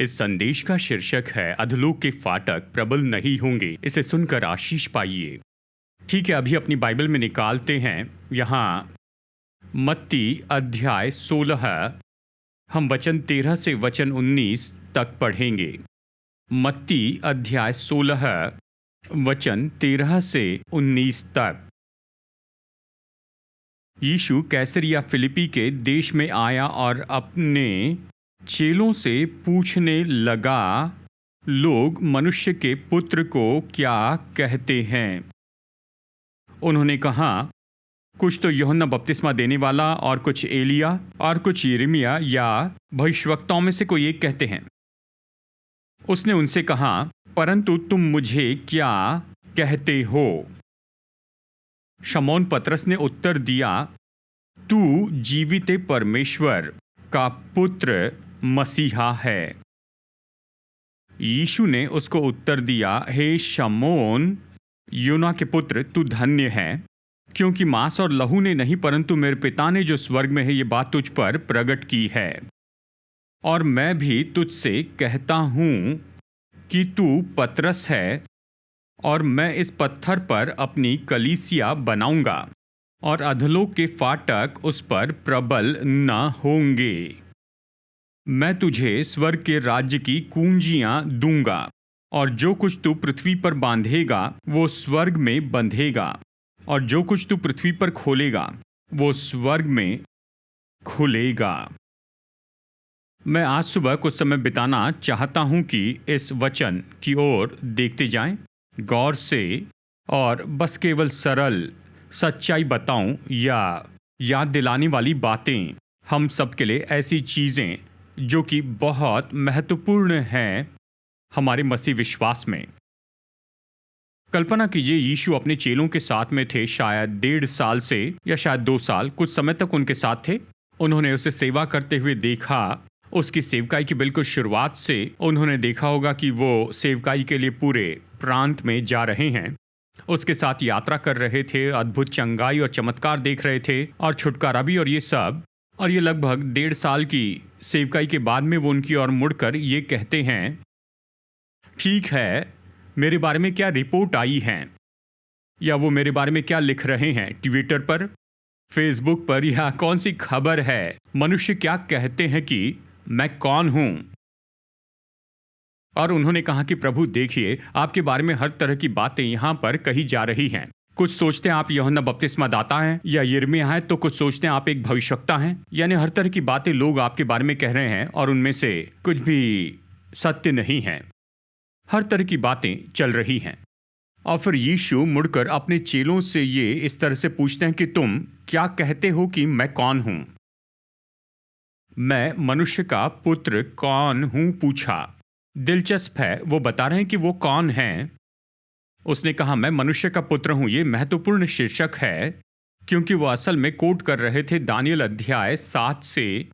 इस संदेश का शीर्षक है अधोलोक के फाटक प्रबल नहीं होंगे। इसे सुनकर आशीष पाइए। ठीक है, अभी अपनी बाइबल में निकालते हैं यहाँ मत्ती अध्याय 16, हम वचन 13 से वचन 19 तक पढ़ेंगे। मत्ती अध्याय 16 वचन 13 से 19 तक। यीशु कैसरिया फिलिपी के देश में आया और अपने चेलों से पूछने लगा, लोग मनुष्य के पुत्र को क्या कहते हैं? उन्होंने कहा, कुछ तो यूहन्ना बपतिस्मा देने वाला, और कुछ एलिया, और कुछ यिर्मयाह या भविष्यवक्ताओं में से कोई एक कहते हैं। उसने उनसे कहा, परंतु तुम मुझे क्या कहते हो? शमौन पतरस ने उत्तर दिया, तू जीवित परमेश्वर का पुत्र मसीहा है। यीशु ने उसको उत्तर दिया, हे शमौन, योना के पुत्र, तू धन्य है, क्योंकि मांस और लहू ने नहीं, परंतु मेरे पिता ने जो स्वर्ग में है ये बात तुझ पर प्रकट की है। और मैं भी तुझसे कहता हूँ कि तू पतरस है, और मैं इस पत्थर पर अपनी कलीसिया बनाऊंगा, और अधोलोक के फाटक उस पर प्रबल न होंगे। मैं तुझे स्वर्ग के राज्य की कुंजियां दूंगा, और जो कुछ तू पृथ्वी पर बांधेगा वो स्वर्ग में बंधेगा, और जो कुछ तू पृथ्वी पर खोलेगा वो स्वर्ग में खुलेगा। मैं आज सुबह कुछ समय बिताना चाहता हूं कि इस वचन की ओर देखते जाएं गौर से, और बस केवल सरल सच्चाई बताऊं या याद दिलाने वाली बातें हम सब के लिए, ऐसी चीज़ें जो कि बहुत महत्वपूर्ण हैं हमारे मसीह विश्वास में। कल्पना कीजिए, यीशु अपने चेलों के साथ में थे, शायद 1.5 साल से या शायद 2 साल, कुछ समय तक उनके साथ थे। उन्होंने उसे सेवा करते हुए देखा। उसकी सेवकाई की बिल्कुल शुरुआत से उन्होंने देखा होगा कि वो सेवकाई के लिए पूरे प्रांत में जा रहे हैं, उसके साथ यात्रा कर रहे थे, अद्भुत चंगाई और चमत्कार देख रहे थे, और छुटकारा भी, और ये सब। और ये लगभग 1.5 साल की सेवकाई के बाद में वो उनकी ओर मुड़कर ये कहते हैं, ठीक है, मेरे बारे में क्या रिपोर्ट आई है, या वो मेरे बारे में क्या लिख रहे हैं ट्विटर पर, फेसबुक पर, या कौन सी खबर है, मनुष्य क्या कहते हैं कि मैं कौन हूं? और उन्होंने कहा कि प्रभु देखिए, आपके बारे में हर तरह की बातें यहां पर कही जा रही हैं। कुछ सोचते हैं आप यूहन्ना बपतिस्मा दाता हैं या यिर्मयाह हैं, तो कुछ सोचते हैं आप एक भविष्यवक्ता हैं। यानी हर तरह की बातें लोग आपके बारे में कह रहे हैं, और उनमें से कुछ भी सत्य नहीं है। हर तरह की बातें चल रही हैं। और फिर यीशु मुड़कर अपने चेलों से ये इस तरह से पूछते हैं कि तुम क्या कहते हो कि मैं कौन हूं? मैं मनुष्य का पुत्र कौन हूं पूछा। दिलचस्प है, वो बता रहे हैं कि वो कौन हैं। उसने कहा, मैं मनुष्य का पुत्र हूं। ये महत्वपूर्ण शीर्षक है, क्योंकि वो असल में कोट कर रहे थे दानियल अध्याय 7 से।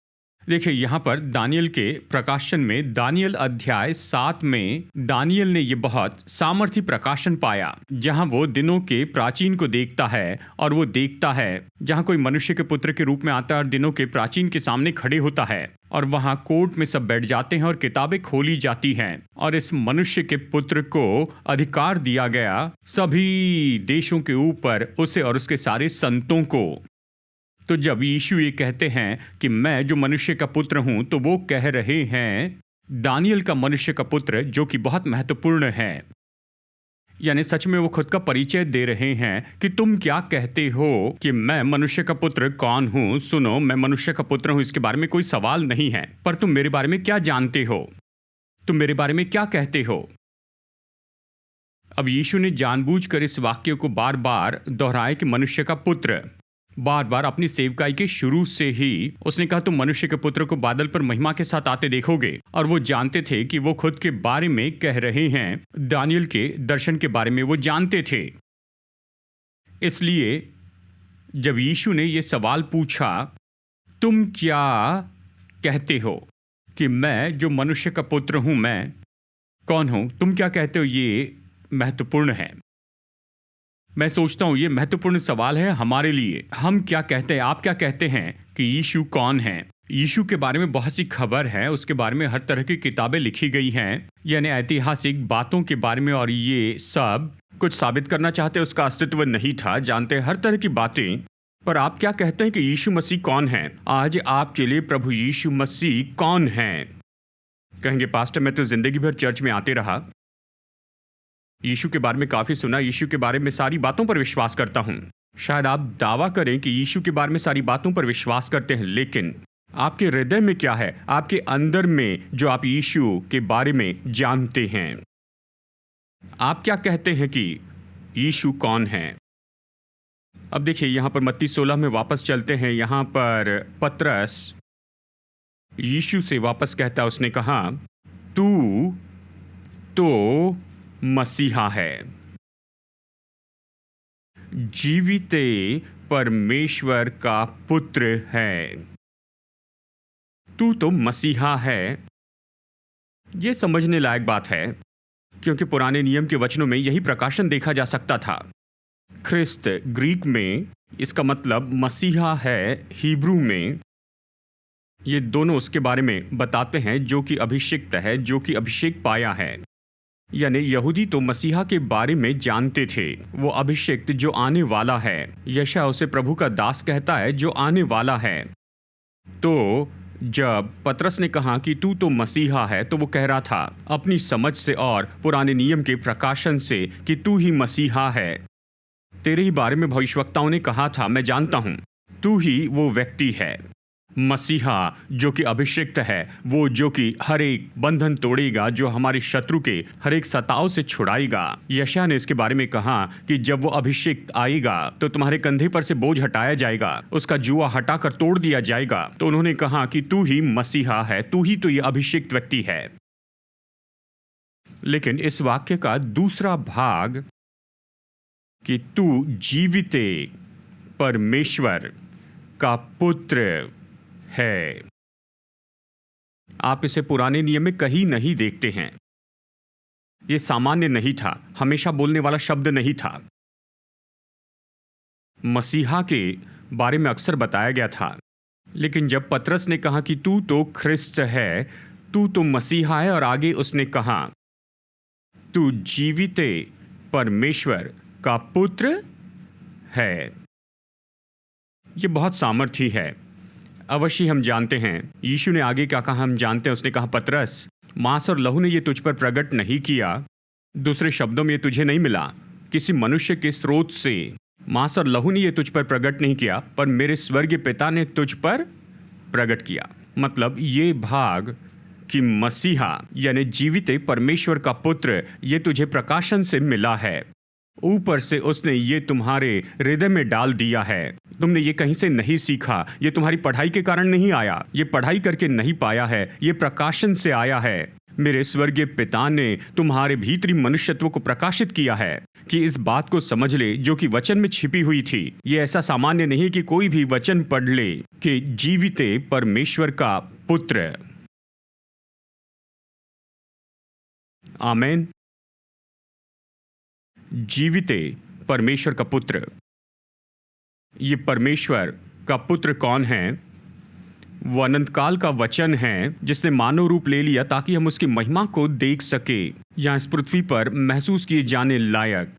देखिए, यहाँ पर दानियल के प्रकाशन में, दानियल अध्याय 7 में दानियल ने ये बहुत सामर्थी प्रकाशन पाया, जहाँ वो दिनों के प्राचीन को देखता है, और वो देखता है जहाँ कोई मनुष्य के पुत्र के रूप में आता है और दिनों के प्राचीन के सामने खड़े होता है, और वहाँ कोर्ट में सब बैठ जाते हैं और किताबें खोली जाती हैं, और इस मनुष्य के पुत्र को अधिकार दिया गया सभी देशों के ऊपर, उसे और उसके सारे संतों को। तो जब यीशु ये कहते हैं कि मैं जो मनुष्य का पुत्र हूं, तो वो कह रहे हैं दानियल का मनुष्य का पुत्र, जो कि बहुत महत्वपूर्ण है। यानी सच में वो खुद का परिचय दे रहे हैं कि तुम क्या कहते हो कि मैं मनुष्य का पुत्र कौन हूं? सुनो, मैं मनुष्य का पुत्र हूं, इसके बारे में कोई सवाल नहीं है, पर तुम मेरे बारे में क्या जानते हो? तुम मेरे बारे में क्या कहते हो? अब यीशु ने जानबूझकर इस वाक्य को बार बार दोहराया कि मनुष्य का पुत्र। बार बार अपनी सेवकाई के शुरू से ही उसने कहा, तुम मनुष्य के पुत्र को बादल पर महिमा के साथ आते देखोगे। और वो जानते थे कि वो खुद के बारे में कह रहे हैं, दानियल के दर्शन के बारे में वो जानते थे। इसलिए जब यीशु ने ये सवाल पूछा, तुम क्या कहते हो कि मैं जो मनुष्य का पुत्र हूं, मैं कौन हूं? तुम क्या कहते हो? ये महत्वपूर्ण है। मैं सोचता हूँ ये महत्वपूर्ण सवाल है हमारे लिए। हम क्या कहते हैं, आप क्या कहते हैं कि यीशु कौन है? यीशु के बारे में बहुत सी खबर है, उसके बारे में हर तरह की किताबें लिखी गई हैं, यानी ऐतिहासिक बातों के बारे में, और ये सब कुछ साबित करना चाहते उसका अस्तित्व नहीं था, जानते हैं हर तरह की बातें। पर आप क्या कहते हैं कि यीशु मसीह कौन है? आज आपके लिए प्रभु यीशु मसीह कौन है? कहेंगे पास्टर मैं तो जिंदगी भर चर्च में आते रहा, यीशु के बारे में काफ़ी सुना, यीशु के बारे में सारी बातों पर विश्वास करता हूँ। शायद आप दावा करें कि यीशु के बारे में सारी बातों पर विश्वास करते हैं, लेकिन आपके हृदय में क्या है, आपके अंदर में जो आप यीशु के बारे में जानते हैं? आप क्या कहते हैं कि यीशु कौन है? अब देखिए यहाँ पर मत्ती 16 में वापस चलते हैं। यहाँ पर पतरस यीशु से वापस कहता, उसने कहा तू तो मसीहा है, जीवित परमेश्वर का पुत्र है। तू तो मसीहा है। यह समझने लायक बात है, क्योंकि पुराने नियम के वचनों में यही प्रकाशन देखा जा सकता था। ख्रिस्त ग्रीक में इसका मतलब मसीहा है, हिब्रू में ये दोनों उसके बारे में बताते हैं जो कि अभिषिक्त है, जो कि अभिषेक पाया है। यानी यहूदी तो मसीहा के बारे में जानते थे, वो अभिषिक्त जो आने वाला है। यशायाह उसे प्रभु का दास कहता है जो आने वाला है। तो जब पतरस ने कहा कि तू तो मसीहा है, तो वो कह रहा था अपनी समझ से और पुराने नियम के प्रकाशन से कि तू ही मसीहा है। तेरे ही बारे में भविष्यवक्ताओं ने कहा था, मैं जानता हूं तू ही वो व्यक्ति है, मसीहा जो कि अभिषिक्त है, वो जो कि हर एक बंधन तोड़ेगा, जो हमारे शत्रु के हर एक सताव से छुड़ाएगा। यशायाह ने इसके बारे में कहा कि जब वो अभिषिक्त आएगा तो तुम्हारे कंधे पर से बोझ हटाया जाएगा, उसका जुआ हटाकर तोड़ दिया जाएगा। तो उन्होंने कहा कि तू ही मसीहा है, तू ही तो ये अभिषिक्त व्यक्ति है। लेकिन इस वाक्य का दूसरा भाग कि तू जीवित परमेश्वर का पुत्र है, आप इसे पुराने नियम में कहीं नहीं देखते हैं। यह सामान्य नहीं था, हमेशा बोलने वाला शब्द नहीं था। मसीहा के बारे में अक्सर बताया गया था, लेकिन जब पतरस ने कहा कि तू तो ख्रिस्त है, तू तो मसीहा है, और आगे उसने कहा तू जीवित परमेश्वर का पुत्र है, यह बहुत सामर्थी है। अवश्य हम जानते हैं यीशु ने आगे क्या कहा, हम जानते हैं। उसने कहा पतरस, मांस और लहू ने ये तुझ पर प्रकट नहीं किया, दूसरे शब्दों में ये तुझे नहीं मिला किसी मनुष्य के स्रोत से। मांस और लहू ने ये तुझ पर प्रकट नहीं किया, पर मेरे स्वर्गीय पिता ने तुझ पर प्रकट किया। मतलब ये भाग कि मसीहा यानी जीवित परमेश्वर का पुत्र, ये तुझे प्रकाशन से मिला है, ऊपर से उसने ये तुम्हारे हृदय में डाल दिया है। तुमने ये कहीं से नहीं सीखा, ये तुम्हारी पढ़ाई के कारण नहीं आया, ये पढ़ाई करके नहीं पाया है, ये प्रकाशन से आया है। मेरे स्वर्गीय पिता ने तुम्हारे भीतरी मनुष्यत्व को प्रकाशित किया है कि इस बात को समझ ले जो कि वचन में छिपी हुई थी। ये ऐसा सामान्य नहीं कि कोई भी वचन पढ़ ले कि जीवित परमेश्वर का पुत्र। आमीन। जीवित परमेश्वर का पुत्र। ये परमेश्वर का पुत्र कौन है? वो अनंत काल का वचन है जिसने मानव रूप ले लिया ताकि हम उसकी महिमा को देख सके यहाँ इस पृथ्वी पर महसूस किए जाने लायक।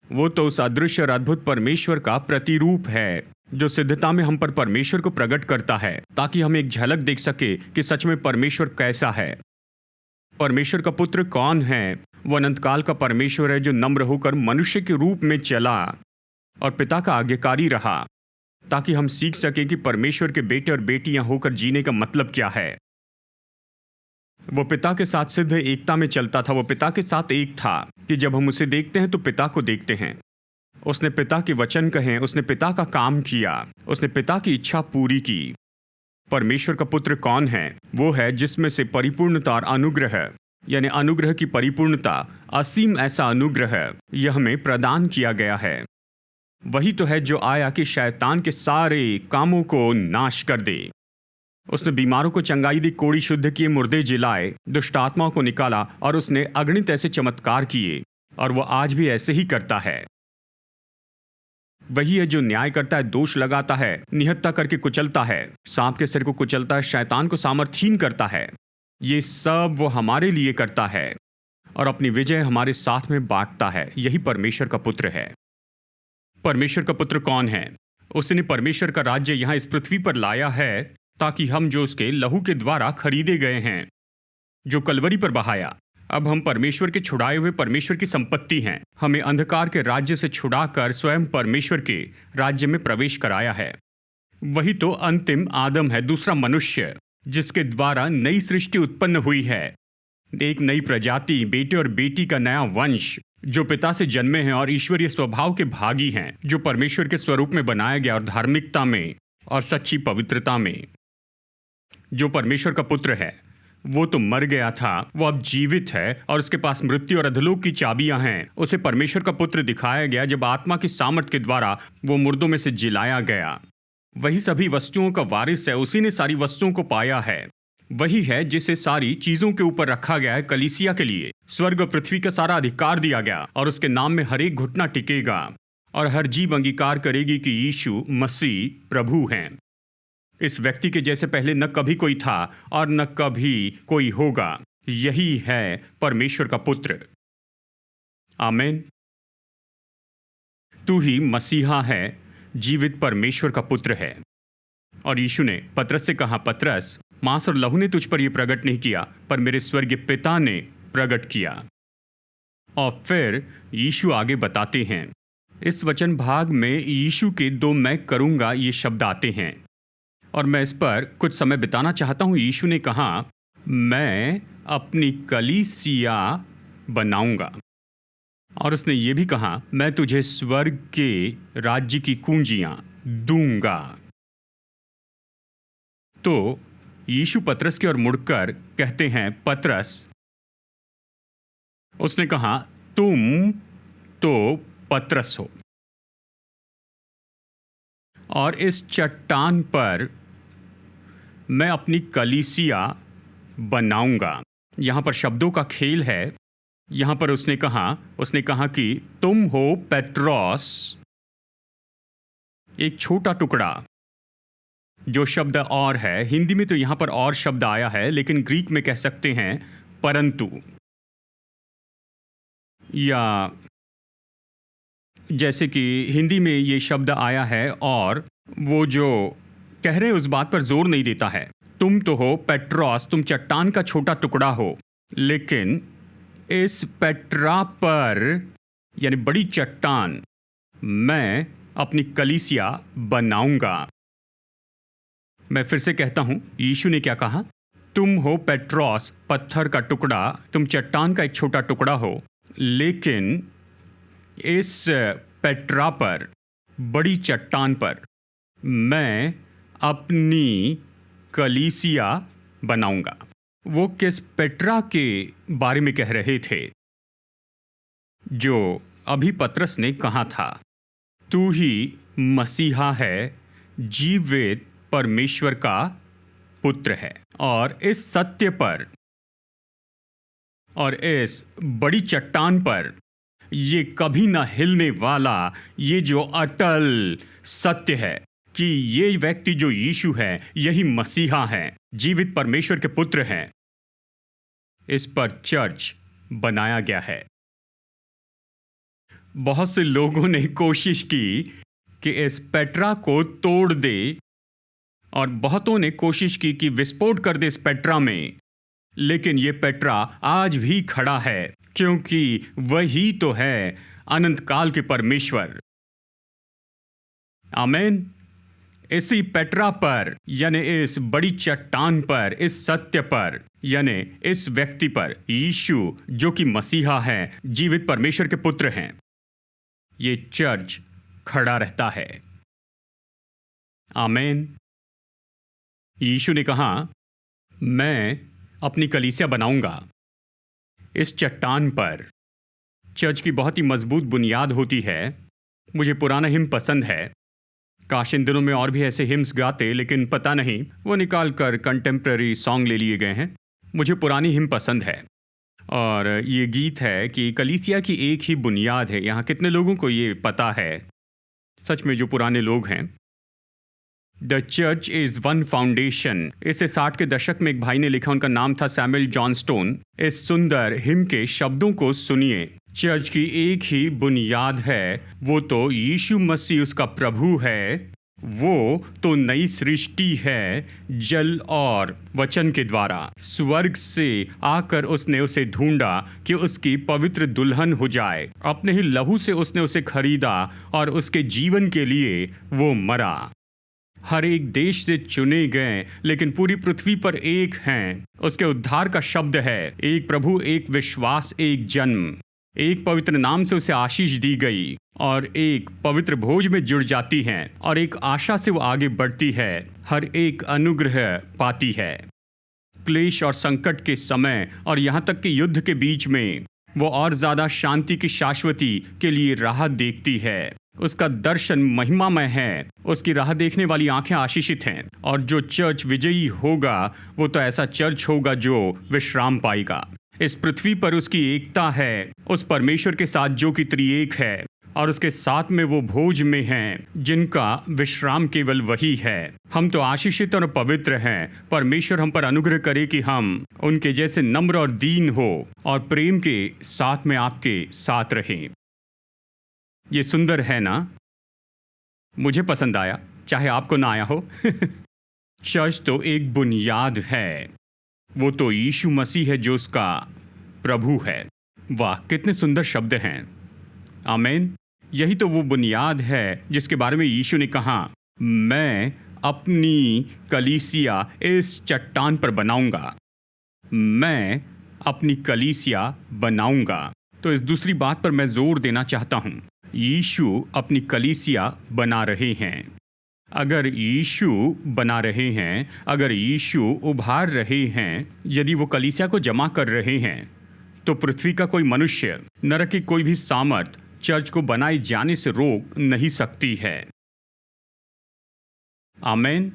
वो तो उस अदृश्य और अद्भुत परमेश्वर का प्रतिरूप है जो सिद्धता में हम पर परमेश्वर को प्रकट करता है ताकि हम एक झलक देख सके कि सच में परमेश्वर कैसा है। परमेश्वर का पुत्र कौन है? वो अनंत काल का परमेश्वर है जो नम्र होकर मनुष्य के रूप में चला और पिता का आज्ञाकारी रहा ताकि हम सीख सकें कि परमेश्वर के बेटे और बेटियां होकर जीने का मतलब क्या है। वो पिता के साथ सिद्ध एकता में चलता था। वो पिता के साथ एक था कि जब हम उसे देखते हैं तो पिता को देखते हैं। उसने पिता के वचन कहे, उसने पिता का काम किया, उसने पिता की इच्छा पूरी की। परमेश्वर का पुत्र कौन है? वो है जिसमें से परिपूर्णता और अनुग्रह यानी अनुग्रह की परिपूर्णता, असीम ऐसा अनुग्रह यह हमें प्रदान किया गया है। वही तो है जो आया कि शैतान के सारे कामों को नाश कर दे। उसने बीमारों को चंगाई दी, कोढ़ी शुद्ध किए, मुर्दे जिलाए, दुष्ट आत्माओं को निकाला और उसने अगणित ऐसे चमत्कार किए और वो आज भी ऐसे ही करता है। वही है जो न्याय करता है, दोष लगाता है, निहत्ता करके कुचलता है, सांप के सिर को कुचलता है, शैतान को सामर्थहीन करता है। ये सब वो हमारे लिए करता है और अपनी विजय हमारे साथ में बांटता है। यही परमेश्वर का पुत्र है। परमेश्वर का पुत्र कौन है? उसने परमेश्वर का राज्य यहाँ इस पृथ्वी पर लाया है ताकि हम जो उसके लहू के द्वारा खरीदे गए हैं, जो कलवरी पर बहाया, अब हम परमेश्वर के छुड़ाए हुए परमेश्वर की संपत्ति हैं। हमें अंधकार के राज्य से छुड़ाकर स्वयं परमेश्वर के राज्य में प्रवेश कराया है। वही तो अंतिम आदम है, दूसरा मनुष्य, जिसके द्वारा नई सृष्टि उत्पन्न हुई है। एक नई प्रजाति, बेटे और बेटी का नया वंश, जो पिता से जन्मे हैं और ईश्वरीय स्वभाव के भागी हैं, जो परमेश्वर के स्वरूप में बनाया गया और धार्मिकता में और सच्ची पवित्रता में। जो परमेश्वर का पुत्र है वो तो मर गया था, वो अब जीवित है और उसके पास मृत्यु और अधोलोक की चाबियां हैं। उसे परमेश्वर का पुत्र दिखाया गया जब आत्मा की सामर्थ के द्वारा वो मुर्दों में से जिलाया गया। वही सभी वस्तुओं का वारिस है, उसी ने सारी वस्तुओं को पाया है। वही है जिसे सारी चीजों के ऊपर रखा गया है। कलीसिया के लिए स्वर्ग और पृथ्वी का सारा अधिकार दिया गया और उसके नाम में हर एक घुटना टिकेगा और हर जीभ अंगीकार करेगी कि यीशु मसीह प्रभु हैं। इस व्यक्ति के जैसे पहले न कभी कोई था और न कभी कोई होगा। यही है परमेश्वर का पुत्र। आमीन। तू ही मसीहा है, जीवित परमेश्वर का पुत्र है। और यीशु ने पतरस से कहा, पतरस, मांस और लहू ने तुझ पर यह प्रकट नहीं किया, पर मेरे स्वर्गीय पिता ने प्रकट किया। और फिर यीशु आगे बताते हैं। इस वचन भाग में यीशु के दो मैं करूंगा ये शब्द आते हैं और मैं इस पर कुछ समय बिताना चाहता हूं। यीशु ने कहा, मैं अपनी कलीसिया बनाऊंगा। और उसने ये भी कहा, मैं तुझे स्वर्ग के राज्य की कुंजियां दूंगा। तो यीशु पतरस की ओर मुड़कर कहते हैं, पतरस, उसने कहा, तुम तो पतरस हो और इस चट्टान पर मैं अपनी कलीसिया बनाऊंगा। यहां पर शब्दों का खेल है। यहां पर उसने कहा कि तुम हो पेट्रोस, एक छोटा टुकड़ा। जो शब्द और है, हिंदी में तो यहां पर और शब्द आया है, लेकिन ग्रीक में कह सकते हैं परंतु, या जैसे कि हिंदी में ये शब्द आया है और वो जो कह रहे हैं उस बात पर जोर नहीं देता है। तुम तो हो पेट्रोस, तुम चट्टान का छोटा टुकड़ा हो, लेकिन इस पेट्रा पर यानी बड़ी चट्टान मैं अपनी कलीसिया बनाऊंगा। मैं फिर से कहता हूं, यीशु ने क्या कहा? तुम हो पेट्रोस, पत्थर का टुकड़ा, तुम चट्टान का एक छोटा टुकड़ा हो, लेकिन इस पेट्रा पर, बड़ी चट्टान पर मैं अपनी कलीसिया बनाऊंगा। वो किस पेट्रा के बारे में कह रहे थे? जो अभी पतरस ने कहा था, तू ही मसीहा है, जीवित परमेश्वर का पुत्र है। और इस सत्य पर और इस बड़ी चट्टान पर, ये कभी न हिलने वाला, ये जो अटल सत्य है कि ये व्यक्ति जो यीशु है, यही मसीहा है, जीवित परमेश्वर के पुत्र हैं, इस पर चर्च बनाया गया है। बहुत से लोगों ने कोशिश की कि इस पेट्रा को तोड़ दे और बहुतों ने कोशिश की कि विस्फोट कर दे इस पेट्रा में, लेकिन ये पेट्रा आज भी खड़ा है, क्योंकि वही तो है अनंत काल के परमेश्वर। आमीन। इसी पेट्रा पर यानी इस बड़ी चट्टान पर, इस सत्य पर यानी इस व्यक्ति पर, यीशु जो कि मसीहा है, जीवित परमेश्वर के पुत्र हैं, ये चर्च खड़ा रहता है। आमीन। यीशु ने कहा, मैं अपनी कलीसिया बनाऊंगा इस चट्टान पर। चर्च की बहुत ही मजबूत बुनियाद होती है। मुझे पुराना हिम पसंद है। काश इन दिनों में और भी ऐसे हिम्स गाते, लेकिन पता नहीं, वो निकाल कर कंटेम्प्रेरी सॉन्ग ले लिए गए हैं। मुझे पुरानी हिम पसंद है और ये गीत है कि कलीसिया की एक ही बुनियाद है। यहाँ कितने लोगों को ये पता है? सच में जो पुराने लोग हैं। The church is one foundation, इसे 60 के दशक में एक भाई ने लिखा, उनका नाम था सैमुअल जॉनस्टोन। इस सुंदर हिम के शब्दों को सुनिए। चर्च की एक ही बुनियाद है, वो तो यीशु मसीह उसका प्रभु है। वो तो नई सृष्टि है, जल और वचन के द्वारा स्वर्ग से आकर उसने उसे ढूंढा कि उसकी पवित्र दुल्हन हो जाए। अपने ही लहू से उसने उसे खरीदा और उसके जीवन के लिए वो मरा। हर एक देश से चुने गए, लेकिन पूरी पृथ्वी पर एक हैं। उसके उद्धार का शब्द है एक प्रभु, एक विश्वास, एक जन्म। एक पवित्र नाम से उसे आशीष दी गई और एक पवित्र भोज में जुड़ जाती हैं और एक आशा से वो आगे बढ़ती है, हर एक अनुग्रह पाती है। क्लेश और संकट के समय और यहाँ तक कि युद्ध के बीच में वो और ज़्यादा शांति की शाश्वती के लिए राह देखती है। उसका दर्शन महिमामय है, उसकी राह देखने वाली आंखें आशीषित हैं। और जो चर्च विजयी होगा वो तो ऐसा चर्च होगा जो विश्राम पाएगा। इस पृथ्वी पर उसकी एकता है उस परमेश्वर के साथ जो कि त्रिएक है, और उसके साथ में वो भोज में हैं जिनका विश्राम केवल वही है। हम तो आशीषित और पवित्र हैं। परमेश्वर हम पर अनुग्रह करे कि हम उनके जैसे नम्र और दीन हो और प्रेम के साथ में आपके साथ रहें। ये सुंदर है ना? मुझे पसंद आया, चाहे आपको ना आया हो। चर्च तो एक बुनियाद है, वो तो यीशु मसीह है जो उसका प्रभु है। वाह, कितने सुंदर शब्द हैं। आमीन। यही तो वो बुनियाद है जिसके बारे में यीशु ने कहा, मैं अपनी कलीसिया इस चट्टान पर बनाऊंगा। मैं अपनी कलीसिया बनाऊंगा। तो इस दूसरी बात पर मैं जोर देना चाहता हूँ। यीशु अपनी कलीसिया बना रहे हैं। अगर यीशु बना रहे हैं, अगर यीशु उभार रहे हैं, यदि वो कलीसिया को जमा कर रहे हैं, तो पृथ्वी का कोई मनुष्य, नरक की कोई भी सामर्थ चर्च को बनाए जाने से रोक नहीं सकती है। आमीन।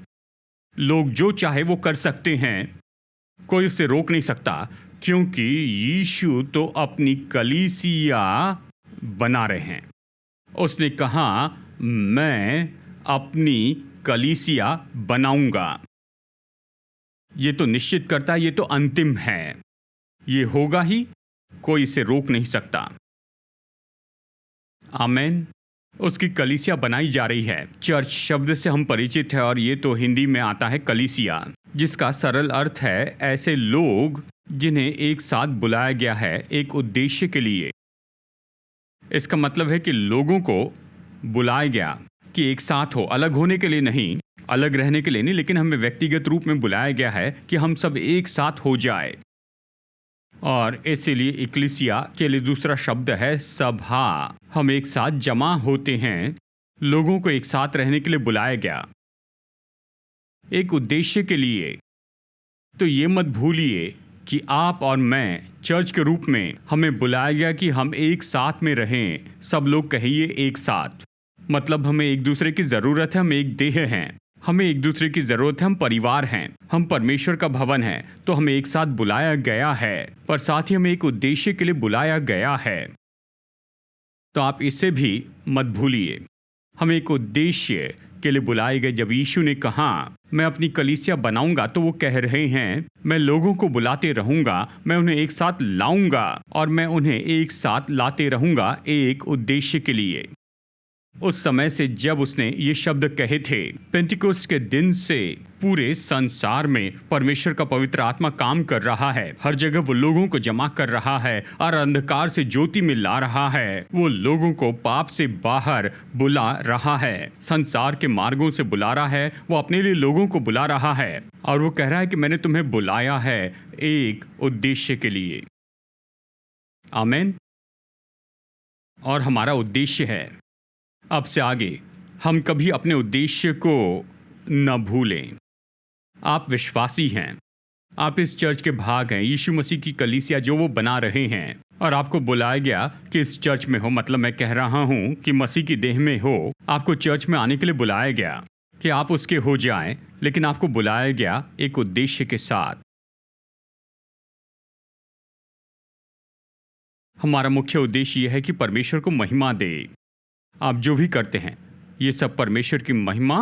लोग जो चाहे वो कर सकते हैं, कोई उससे रोक नहीं सकता, क्योंकि यीशु तो अपनी कलीसिया बना रहे हैं। उसने कहा, मैं अपनी कलीसिया बनाऊंगा। ये तो निश्चित करता है, ये तो अंतिम है, ये होगा ही, कोई इसे रोक नहीं सकता। आमीन। उसकी कलीसिया बनाई जा रही है। चर्च शब्द से हम परिचित हैं और ये तो हिंदी में आता है कलीसिया, जिसका सरल अर्थ है ऐसे लोग जिन्हें एक साथ बुलाया गया है एक उद्देश्य के लिए। इसका मतलब है कि लोगों को बुलाया गया कि एक साथ हो, अलग होने के लिए नहीं, अलग रहने के लिए नहीं, लेकिन हमें व्यक्तिगत रूप में बुलाया गया है कि हम सब एक साथ हो जाए। और इसीलिए इक्लेसिया के लिए दूसरा शब्द है सभा। हम एक साथ जमा होते हैं, लोगों को एक साथ रहने के लिए बुलाया गया एक उद्देश्य के लिए। तो ये मत भूलिए कि आप और मैं चर्च के रूप में हमें बुलाया गया कि हम एक साथ में रहें। सब लोग कहिए एक साथ। मतलब हमें एक दूसरे की ज़रूरत है, हम एक देह हैं, हमें एक दूसरे की ज़रूरत है, हम परिवार हैं, हम परमेश्वर का भवन है। तो हमें एक साथ बुलाया गया है, पर साथ ही हमें एक उद्देश्य के लिए बुलाया गया है। तो आप इसे भी मत भूलिए, हम एक उद्देश्य के लिए बुलाए गए। जब यीशु ने कहा मैं अपनी कलीसिया बनाऊंगा, तो वो कह रहे हैं मैं लोगों को बुलाते रहूंगा, मैं उन्हें एक साथ लाऊंगा और मैं उन्हें एक साथ लाते रहूंगा एक उद्देश्य के लिए। उस समय से जब उसने ये शब्द कहे थे, पेंटिकोस्ट के दिन से पूरे संसार में परमेश्वर का पवित्र आत्मा काम कर रहा है। हर जगह वो लोगों को जमा कर रहा है और अंधकार से ज्योति में ला रहा है। वो लोगों को पाप से बाहर बुला रहा है, संसार के मार्गों से बुला रहा है। वो अपने लिए लोगों को बुला रहा है और वो कह रहा है कि मैंने तुम्हें बुलाया है एक उद्देश्य के लिए। आमीन। और हमारा उद्देश्य है, अब से आगे हम कभी अपने उद्देश्य को न भूलें। आप विश्वासी हैं, आप इस चर्च के भाग हैं, यीशु मसीह की कलीसिया जो वो बना रहे हैं, और आपको बुलाया गया कि इस चर्च में हो। मतलब मैं कह रहा हूं कि मसीह की देह में हो। आपको चर्च में आने के लिए बुलाया गया कि आप उसके हो जाएं, लेकिन आपको बुलाया गया एक उद्देश्य के साथ। हमारा मुख्य उद्देश्य यह है कि परमेश्वर को महिमा दे। आप जो भी करते हैं, ये सब परमेश्वर की महिमा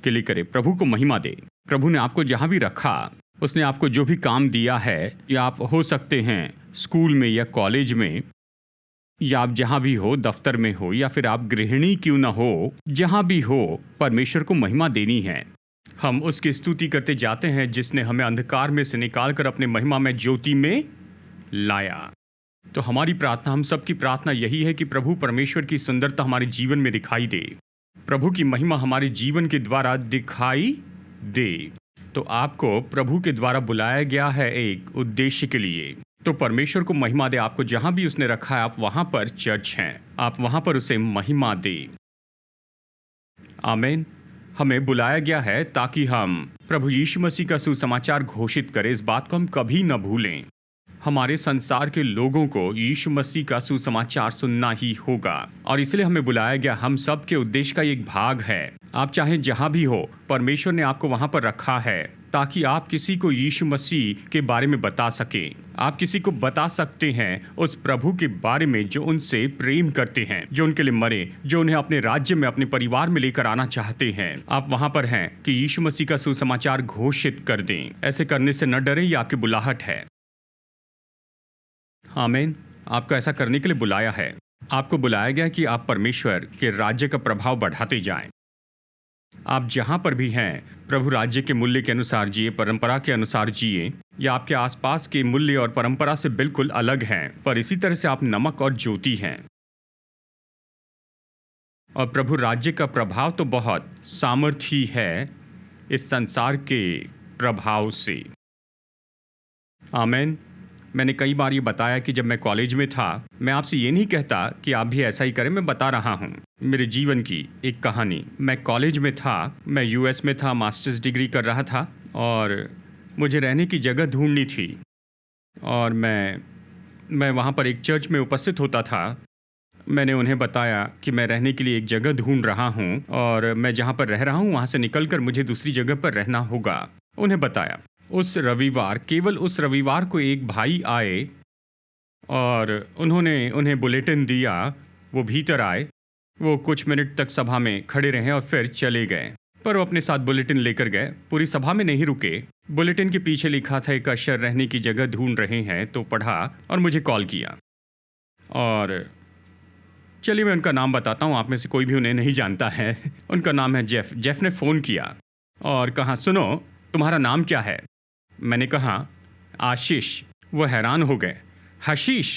के लिए करे, प्रभु को महिमा दे। प्रभु ने आपको जहाँ भी रखा, उसने आपको जो भी काम दिया है, या आप हो सकते हैं स्कूल में या कॉलेज में, या आप जहाँ भी हो, दफ्तर में हो, या फिर आप गृहिणी क्यों ना हो, जहाँ भी हो, परमेश्वर को महिमा देनी है। हम उसकी स्तुति करते जाते हैं जिसने हमें अंधकार में से निकालकर अपने महिमा में ज्योति में लाया। तो हमारी प्रार्थना, हम सबकी प्रार्थना यही है कि प्रभु परमेश्वर की सुंदरता हमारे जीवन में दिखाई दे, प्रभु की महिमा हमारे जीवन के द्वारा दिखाई दे। तो आपको प्रभु के द्वारा बुलाया गया है एक उद्देश्य के लिए। तो परमेश्वर को महिमा दे। आपको जहां भी उसने रखा है, आप वहां पर चर्च हैं, आप वहां पर उसे महिमा दे। आमीन। हमें बुलाया गया है ताकि हम प्रभु यीशु मसीह का सुसमाचार घोषित करें। इस बात को हम कभी न भूलें। हमारे संसार के लोगों को यीशु मसीह का सुसमाचार सुनना ही होगा, और इसलिए हमें बुलाया गया। हम सब के उद्देश्य का एक भाग है। आप चाहे जहां भी हो, परमेश्वर ने आपको वहां पर रखा है ताकि आप किसी को यीशु मसीह के बारे में बता सकें। आप किसी को बता सकते हैं उस प्रभु के बारे में जो उनसे प्रेम करते हैं, जो उनके लिए मरे, जो उन्हें अपने राज्य में, अपने परिवार में लेकर आना चाहते हैं। आप वहां पर हैं कि यीशु मसीह का सुसमाचार घोषित कर दें। ऐसे करने से न डरें, ये आपकी बुलाहट है। आमीन। आपको ऐसा करने के लिए बुलाया है। आपको बुलाया गया कि आप परमेश्वर के राज्य का प्रभाव बढ़ाते जाएं। आप जहां पर भी हैं, प्रभु राज्य के मूल्य के अनुसार जिए, परंपरा के अनुसार जिए, या आपके आसपास के मूल्य और परंपरा से बिल्कुल अलग हैं, पर इसी तरह से आप नमक और ज्योति हैं। और प्रभु राज्य का प्रभाव तो बहुत सामर्थी है इस संसार के प्रभाव से। आमीन। मैंने कई बार ये बताया कि जब मैं कॉलेज में था, मैं आपसे ये नहीं कहता कि आप भी ऐसा ही करें, मैं बता रहा हूँ मेरे जीवन की एक कहानी। मैं कॉलेज में था, मैं यूएस में था, मास्टर्स डिग्री कर रहा था, और मुझे रहने की जगह ढूंढनी थी। और मैं वहाँ पर एक चर्च में उपस्थित होता था। मैंने उन्हें बताया कि मैं रहने के लिए एक जगह ढूंढ रहा हूँ, और मैं जहाँ पर रह रहा हूँ वहाँ से निकलकर मुझे दूसरी जगह पर रहना होगा। उन्हें बताया। उस रविवार, केवल उस रविवार को एक भाई आए और उन्होंने उन्हें बुलेटिन दिया। वो भीतर आए, वो कुछ मिनट तक सभा में खड़े रहे और फिर चले गए। पर वो अपने साथ बुलेटिन लेकर गए। पूरी सभा में नहीं रुके। बुलेटिन के पीछे लिखा था एक अशर रहने की जगह ढूंढ रहे हैं। तो पढ़ा और मुझे कॉल किया। और चलिए मैं उनका नाम बताता हूँ, आप में से कोई भी उन्हें नहीं जानता है। उनका नाम है जेफ। जेफ ने फ़ोन किया और कहा, सुनो, तुम्हारा नाम क्या है? मैंने कहा, आशीष। वो हैरान हो गए। हशीश?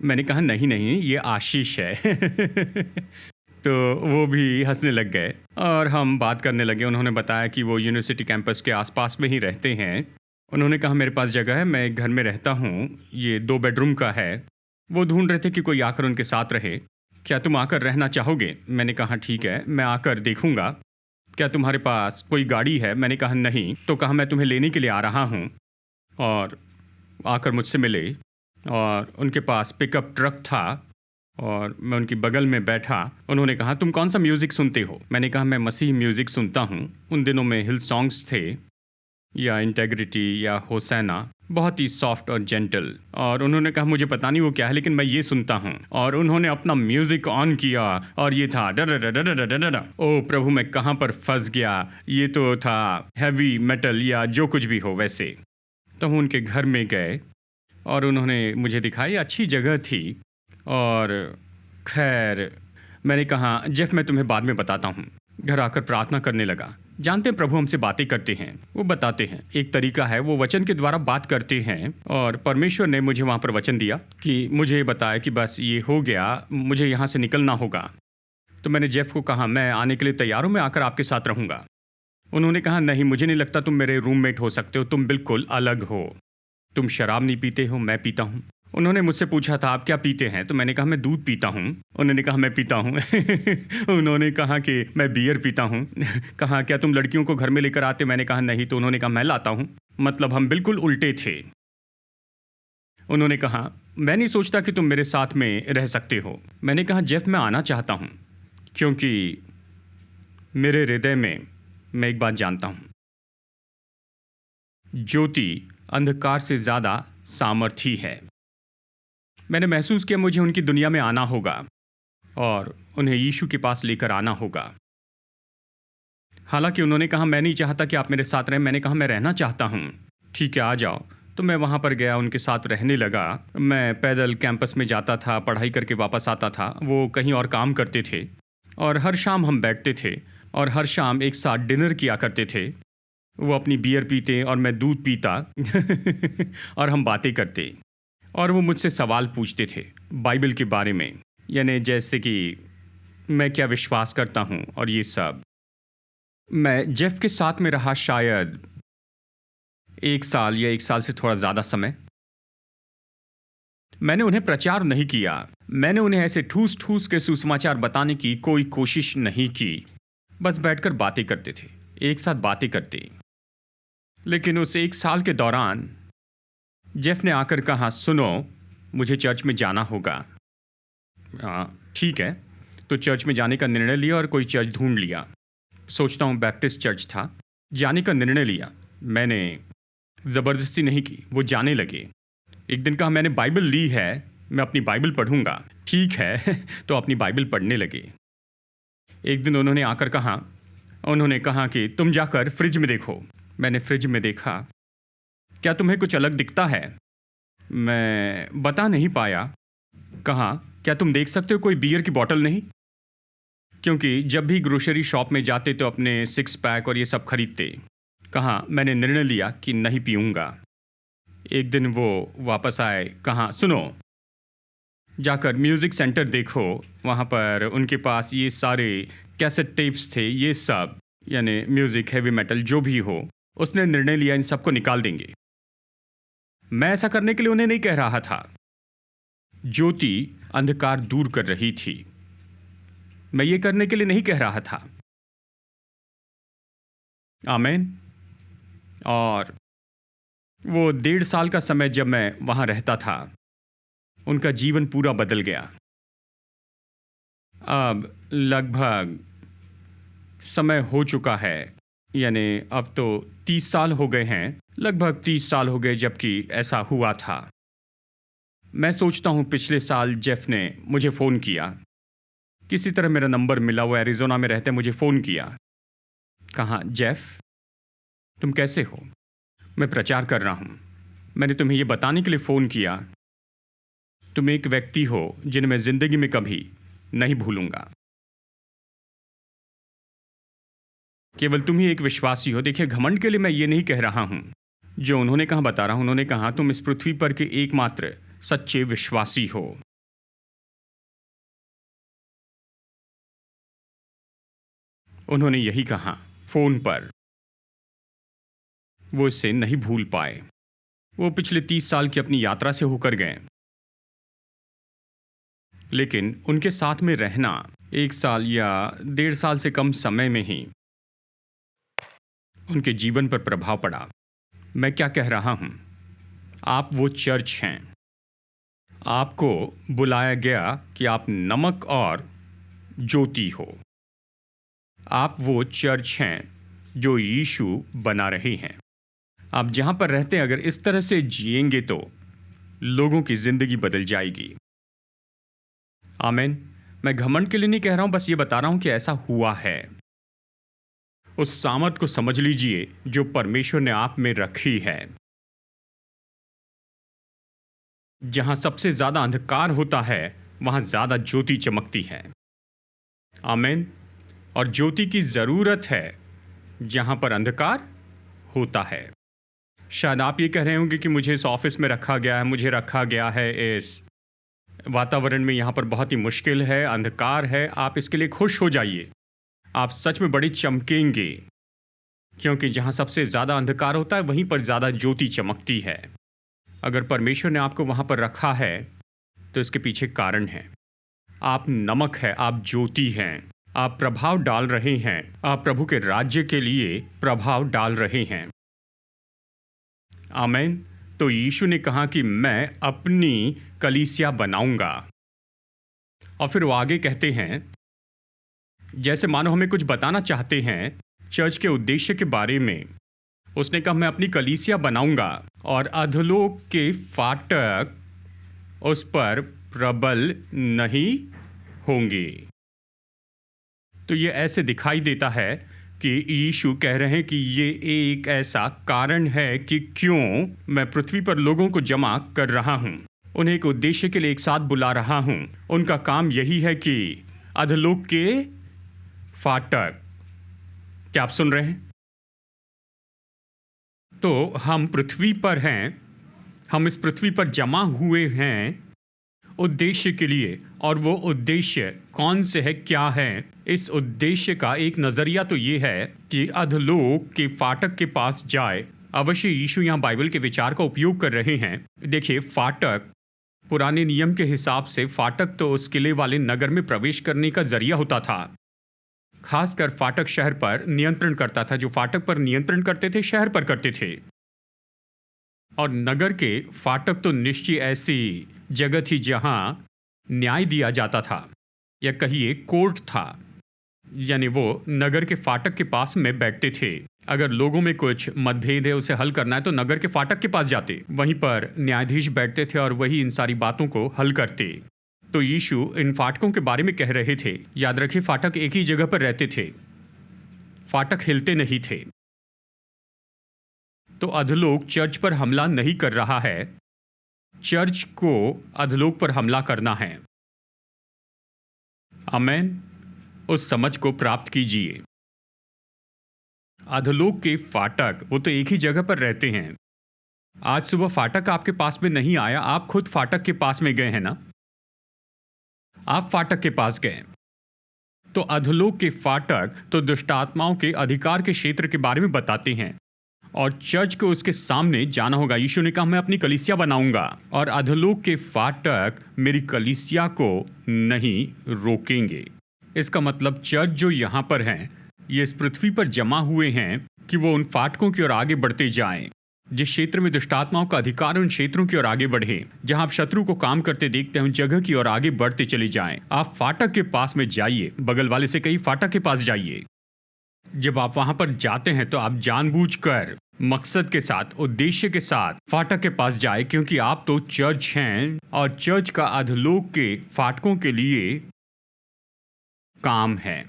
मैंने कहा, नहीं नहीं, ये आशीष है। तो वो भी हंसने लग गए और हम बात करने लगे। उन्होंने बताया कि वो यूनिवर्सिटी कैंपस के आसपास में ही रहते हैं। उन्होंने कहा, मेरे पास जगह है, मैं एक घर में रहता हूँ, ये 2 बेडरूम का है। वो ढूंढ रहे थे कि कोई आकर उनके साथ रहे। क्या तुम आकर रहना चाहोगे? मैंने कहा, ठीक है, मैं आकर देखूंगा। क्या तुम्हारे पास कोई गाड़ी है? मैंने कहा, नहीं। तो कहा, मैं तुम्हें लेने के लिए आ रहा हूँ। और आकर मुझसे मिले और उनके पास पिकअप ट्रक था और मैं उनकी बगल में बैठा। उन्होंने कहा, तुम कौन सा म्यूज़िक सुनते हो? मैंने कहा, मैं मसीह म्यूज़िक सुनता हूँ। उन दिनों में हिल सॉन्ग्स थे, या इंटेग्रिटी या होसैना, बहुत ही सॉफ्ट और जेंटल। और उन्होंने कहा, मुझे पता नहीं वो क्या है, लेकिन मैं ये सुनता हूँ। और उन्होंने अपना म्यूज़िक ऑन किया और ये था डर। ओ प्रभु, मैं कहाँ पर फंस गया। ये तो था हैवी मेटल या जो कुछ भी हो वैसे। तो हम उनके घर में गए और उन्होंने मुझे दिखाई। अच्छी जगह थी। और खैर, मैंने कहा, जेफ मैं तुम्हें बाद में बताता हूँ। घर आकर प्रार्थना करने लगा। जानते हैं प्रभु हमसे बातें करते हैं, वो बताते हैं। एक तरीका है, वो वचन के द्वारा बात करते हैं। और परमेश्वर ने मुझे वहाँ पर वचन दिया कि मुझे बताया कि बस ये हो गया, मुझे यहाँ से निकलना होगा। तो मैंने जेफ को कहा, मैं आने के लिए तैयार हूँ, मैं आकर आपके साथ रहूँगा। उन्होंने कहा, नहीं, मुझे नहीं लगता तुम मेरे रूममेट हो सकते हो, तुम बिल्कुल अलग हो। तुम शराब नहीं पीते हो, मैं पीता हूँ। उन्होंने मुझसे पूछा था, आप क्या पीते हैं? तो मैंने कहा, मैं दूध पीता हूँ। उन्होंने कहा, मैं पीता हूँ। उन्होंने कहा कि मैं बियर पीता हूँ। कहा, क्या तुम लड़कियों को घर में लेकर आते? मैंने कहा, नहीं। तो उन्होंने कहा, मैं लाता हूँ। मतलब हम बिल्कुल उल्टे थे। उन्होंने कहा, मैं नहीं सोचता कि तुम मेरे साथ में रह सकते हो। मैंने कहा, जेफ मैं आना चाहता हूँ, क्योंकि मेरे हृदय में मैं एक बात जानता हूँ, ज्योति अंधकार से ज़्यादा सामर्थी है। मैंने महसूस किया मुझे उनकी दुनिया में आना होगा। और उन्हें यीशु के पास लेकर आना होगा। हालांकि उन्होंने कहा, मैं नहीं चाहता कि आप मेरे साथ रहें। मैंने कहा, मैं रहना चाहता हूँ। ठीक है, आ जाओ। तो मैं वहाँ पर गया, उनके साथ रहने लगा। मैं पैदल कैंपस में जाता था, पढ़ाई करके वापस आता था। वो कहीं और काम करते थे और हर शाम हम बैठते थे और हर शाम एक साथ डिनर किया करते थे। वो अपनी बियर पीते और मैं दूध पीता और हम बातें करते और वो मुझसे सवाल पूछते थे बाइबल के बारे में, यानी जैसे कि मैं क्या विश्वास करता हूँ और ये सब। मैं जेफ के साथ में रहा शायद 1 साल या 1 साल से थोड़ा ज़्यादा समय। मैंने उन्हें प्रचार नहीं किया। मैंने उन्हें ऐसे ठूस ठूस के सुसमाचार बताने की कोई कोशिश नहीं की। बस बैठकर बातें करते थे, एक साथ बातें करते। लेकिन उस 1 साल के दौरान जेफ ने आकर कहा, सुनो, मुझे चर्च में जाना होगा। ठीक है। तो चर्च में जाने का निर्णय लिया और कोई चर्च ढूंढ लिया। सोचता हूँ बैप्टिस्ट चर्च था। जाने का निर्णय लिया। मैंने ज़बरदस्ती नहीं की, वो जाने लगे। एक दिन कहा, मैंने बाइबल ली है, मैं अपनी बाइबल पढ़ूंगा। ठीक है तो अपनी बाइबल पढ़ने लगे। एक दिन उन्होंने कहा कि तुम जाकर फ्रिज में देखो। मैंने फ्रिज में देखा। क्या तुम्हें कुछ अलग दिखता है? मैं बता नहीं पाया। कहा, क्या तुम देख सकते हो कोई बियर की बोतल नहीं? क्योंकि जब भी ग्रोसरी शॉप में जाते तो अपने 6 पैक और ये सब खरीदते। कहा, मैंने निर्णय लिया कि नहीं पीऊँगा। एक दिन वो वापस आए। कहा, सुनो, जाकर म्यूज़िक सेंटर देखो। वहाँ पर उनके पास ये सारे कैसेट टेप्स थे, ये सब, यानी म्यूज़िक, हैवी मेटल, जो भी हो। उसने निर्णय लिया इन सबको निकाल देंगे। मैं ऐसा करने के लिए उन्हें नहीं कह रहा था। ज्योति अंधकार दूर कर रही थी। मैं ये करने के लिए नहीं कह रहा था। आमीन। और वो 1.5 साल का समय जब मैं वहाँ रहता था, उनका जीवन पूरा बदल गया। अब लगभग समय हो चुका है, यानी अब तो 30 साल हो गए हैं। लगभग 30 साल हो गए जबकि ऐसा हुआ था। मैं सोचता हूँ पिछले साल जेफ ने मुझे फ़ोन किया। किसी तरह मेरा नंबर मिला, वो एरिज़ोना में रहते, मुझे फ़ोन किया। कहा, जेफ, तुम कैसे हो? मैं प्रचार कर रहा हूँ। मैंने तुम्हें ये बताने के लिए फ़ोन किया, तुम एक व्यक्ति हो जिन्हें मैं ज़िंदगी में कभी नहीं भूलूंगा। केवल तुम ही एक विश्वासी हो। देखिए, घमंड के लिए मैं ये नहीं कह रहा हूँ। जो उन्होंने कहा बता रहा हूँ। उन्होंने कहा, तुम इस पृथ्वी पर के एकमात्र सच्चे विश्वासी हो। उन्होंने यही कहा फ़ोन पर। वो इसे नहीं भूल पाए। वो पिछले 30 साल की अपनी यात्रा से होकर गए, लेकिन उनके साथ में रहना 1 साल या 1.5 साल से कम समय में ही उनके जीवन पर प्रभाव पड़ा। मैं क्या कह रहा हूँ? आप वो चर्च हैं। आपको बुलाया गया कि आप नमक और ज्योति हो। आप वो चर्च हैं जो यीशु बना रहे हैं। आप जहाँ पर रहते हैं, अगर इस तरह से जिएंगे तो लोगों की ज़िंदगी बदल जाएगी। आमीन। मैं घमंड के लिए नहीं कह रहा हूँ, बस ये बता रहा हूँ कि ऐसा हुआ है। उस सामर्थ को समझ लीजिए जो परमेश्वर ने आप में रखी है। जहाँ सबसे ज़्यादा अंधकार होता है, वहाँ ज़्यादा ज्योति चमकती है। आमीन। और ज्योति की ज़रूरत है जहाँ पर अंधकार होता है। शायद आप ये कह रहे होंगे कि मुझे इस ऑफिस में रखा गया है, मुझे रखा गया है इस वातावरण में, यहाँ पर बहुत ही मुश्किल है, अंधकार है। आप इसके लिए खुश हो जाइए। आप सच में बड़ी चमकेंगे, क्योंकि जहाँ सबसे ज़्यादा अंधकार होता है वहीं पर ज़्यादा ज्योति चमकती है। अगर परमेश्वर ने आपको वहाँ पर रखा है तो इसके पीछे कारण है। आप नमक है, आप ज्योति हैं, आप प्रभाव डाल रहे हैं, आप प्रभु के राज्य के लिए प्रभाव डाल रहे हैं। आमीन। तो यीशु ने कहा कि मैं अपनी कलीसिया बनाऊंगा। और फिर वो आगे कहते हैं, जैसे मानो हमें कुछ बताना चाहते हैं चर्च के उद्देश्य के बारे में। उसने कहा, मैं अपनी कलीसिया बनाऊंगा और अधोलोक के फाटक उस पर प्रबल नहीं होंगे। तो ये ऐसे दिखाई देता है कि यीशु कह रहे हैं कि ये एक ऐसा कारण है कि क्यों मैं पृथ्वी पर लोगों को जमा कर रहा हूँ, उन्हें एक उद्देश्य के लिए एक साथ बुला रहा हूँ। उनका काम यही है कि अधोलोक के फाटक, क्या आप सुन रहे हैं? तो हम पृथ्वी पर हैं, हम इस पृथ्वी पर जमा हुए हैं उद्देश्य के लिए, और वो उद्देश्य कौन से है, क्या है? इस उद्देश्य का एक नज़रिया तो ये है कि अधोलोक के फाटक के पास जाए। अवश्य यीशु यहाँ बाइबल के विचार का उपयोग कर रहे हैं। देखिए, फाटक पुराने नियम के हिसाब से फाटक तो उस किले वाले नगर में प्रवेश करने का जरिया होता था। खासकर फाटक शहर पर नियंत्रण करता था। जो फाटक पर नियंत्रण करते थे, शहर पर करते थे। और नगर के फाटक तो निश्चय ऐसी जगह थी जहां न्याय दिया जाता था, या कहिए कोर्ट था। यानी वो नगर के फाटक के पास में बैठते थे। अगर लोगों में कुछ मतभेद है, उसे हल करना है, तो नगर के फाटक के पास जाते, वहीं पर न्यायाधीश बैठते थे और वही इन सारी बातों को हल करते। तो यीशु इन फाटकों के बारे में कह रहे थे। याद रखिए, फाटक एक ही जगह पर रहते थे, फाटक हिलते नहीं थे। तो अधोलोक चर्च पर हमला नहीं कर रहा है, चर्च को अधोलोक पर हमला करना है। आमेन। उस समझ को प्राप्त कीजिए। अधोलोक के फाटक वो तो एक ही जगह पर रहते हैं। आज सुबह फाटक आपके पास में नहीं आया, आप खुद फाटक के पास में गए हैं ना? आप फाटक के पास गए। तो अधोलोक के फाटक तो दुष्ट आत्माओं के अधिकार के क्षेत्र के बारे में बताते हैं, और चर्च को उसके सामने जाना होगा। यीशु ने कहा, मैं अपनी कलीसिया बनाऊंगा, और अधोलोक के फाटक मेरी कलीसिया को नहीं रोकेंगे। इसका मतलब चर्च जो यहाँ पर हैं, ये इस पृथ्वी पर जमा हुए हैं कि वो उन फाटकों की ओर आगे बढ़ते जाएं। जिस क्षेत्र में दुष्टात्माओं का अधिकार, उन क्षेत्रों की ओर आगे बढ़े। जहां आप शत्रु को काम करते देखते हैं, उन जगह की ओर आगे बढ़ते चले जाएं। आप फाटक के पास में जाइए। बगल वाले से कहिए, फाटक के पास जाइए। जब आप वहां पर जाते हैं तो आप जानबूझकर, मकसद के साथ, उद्देश्य के साथ फाटक के पास जाए, क्योंकि आप तो चर्च हैं, और चर्च का अधोलोक के फाटकों के लिए काम है।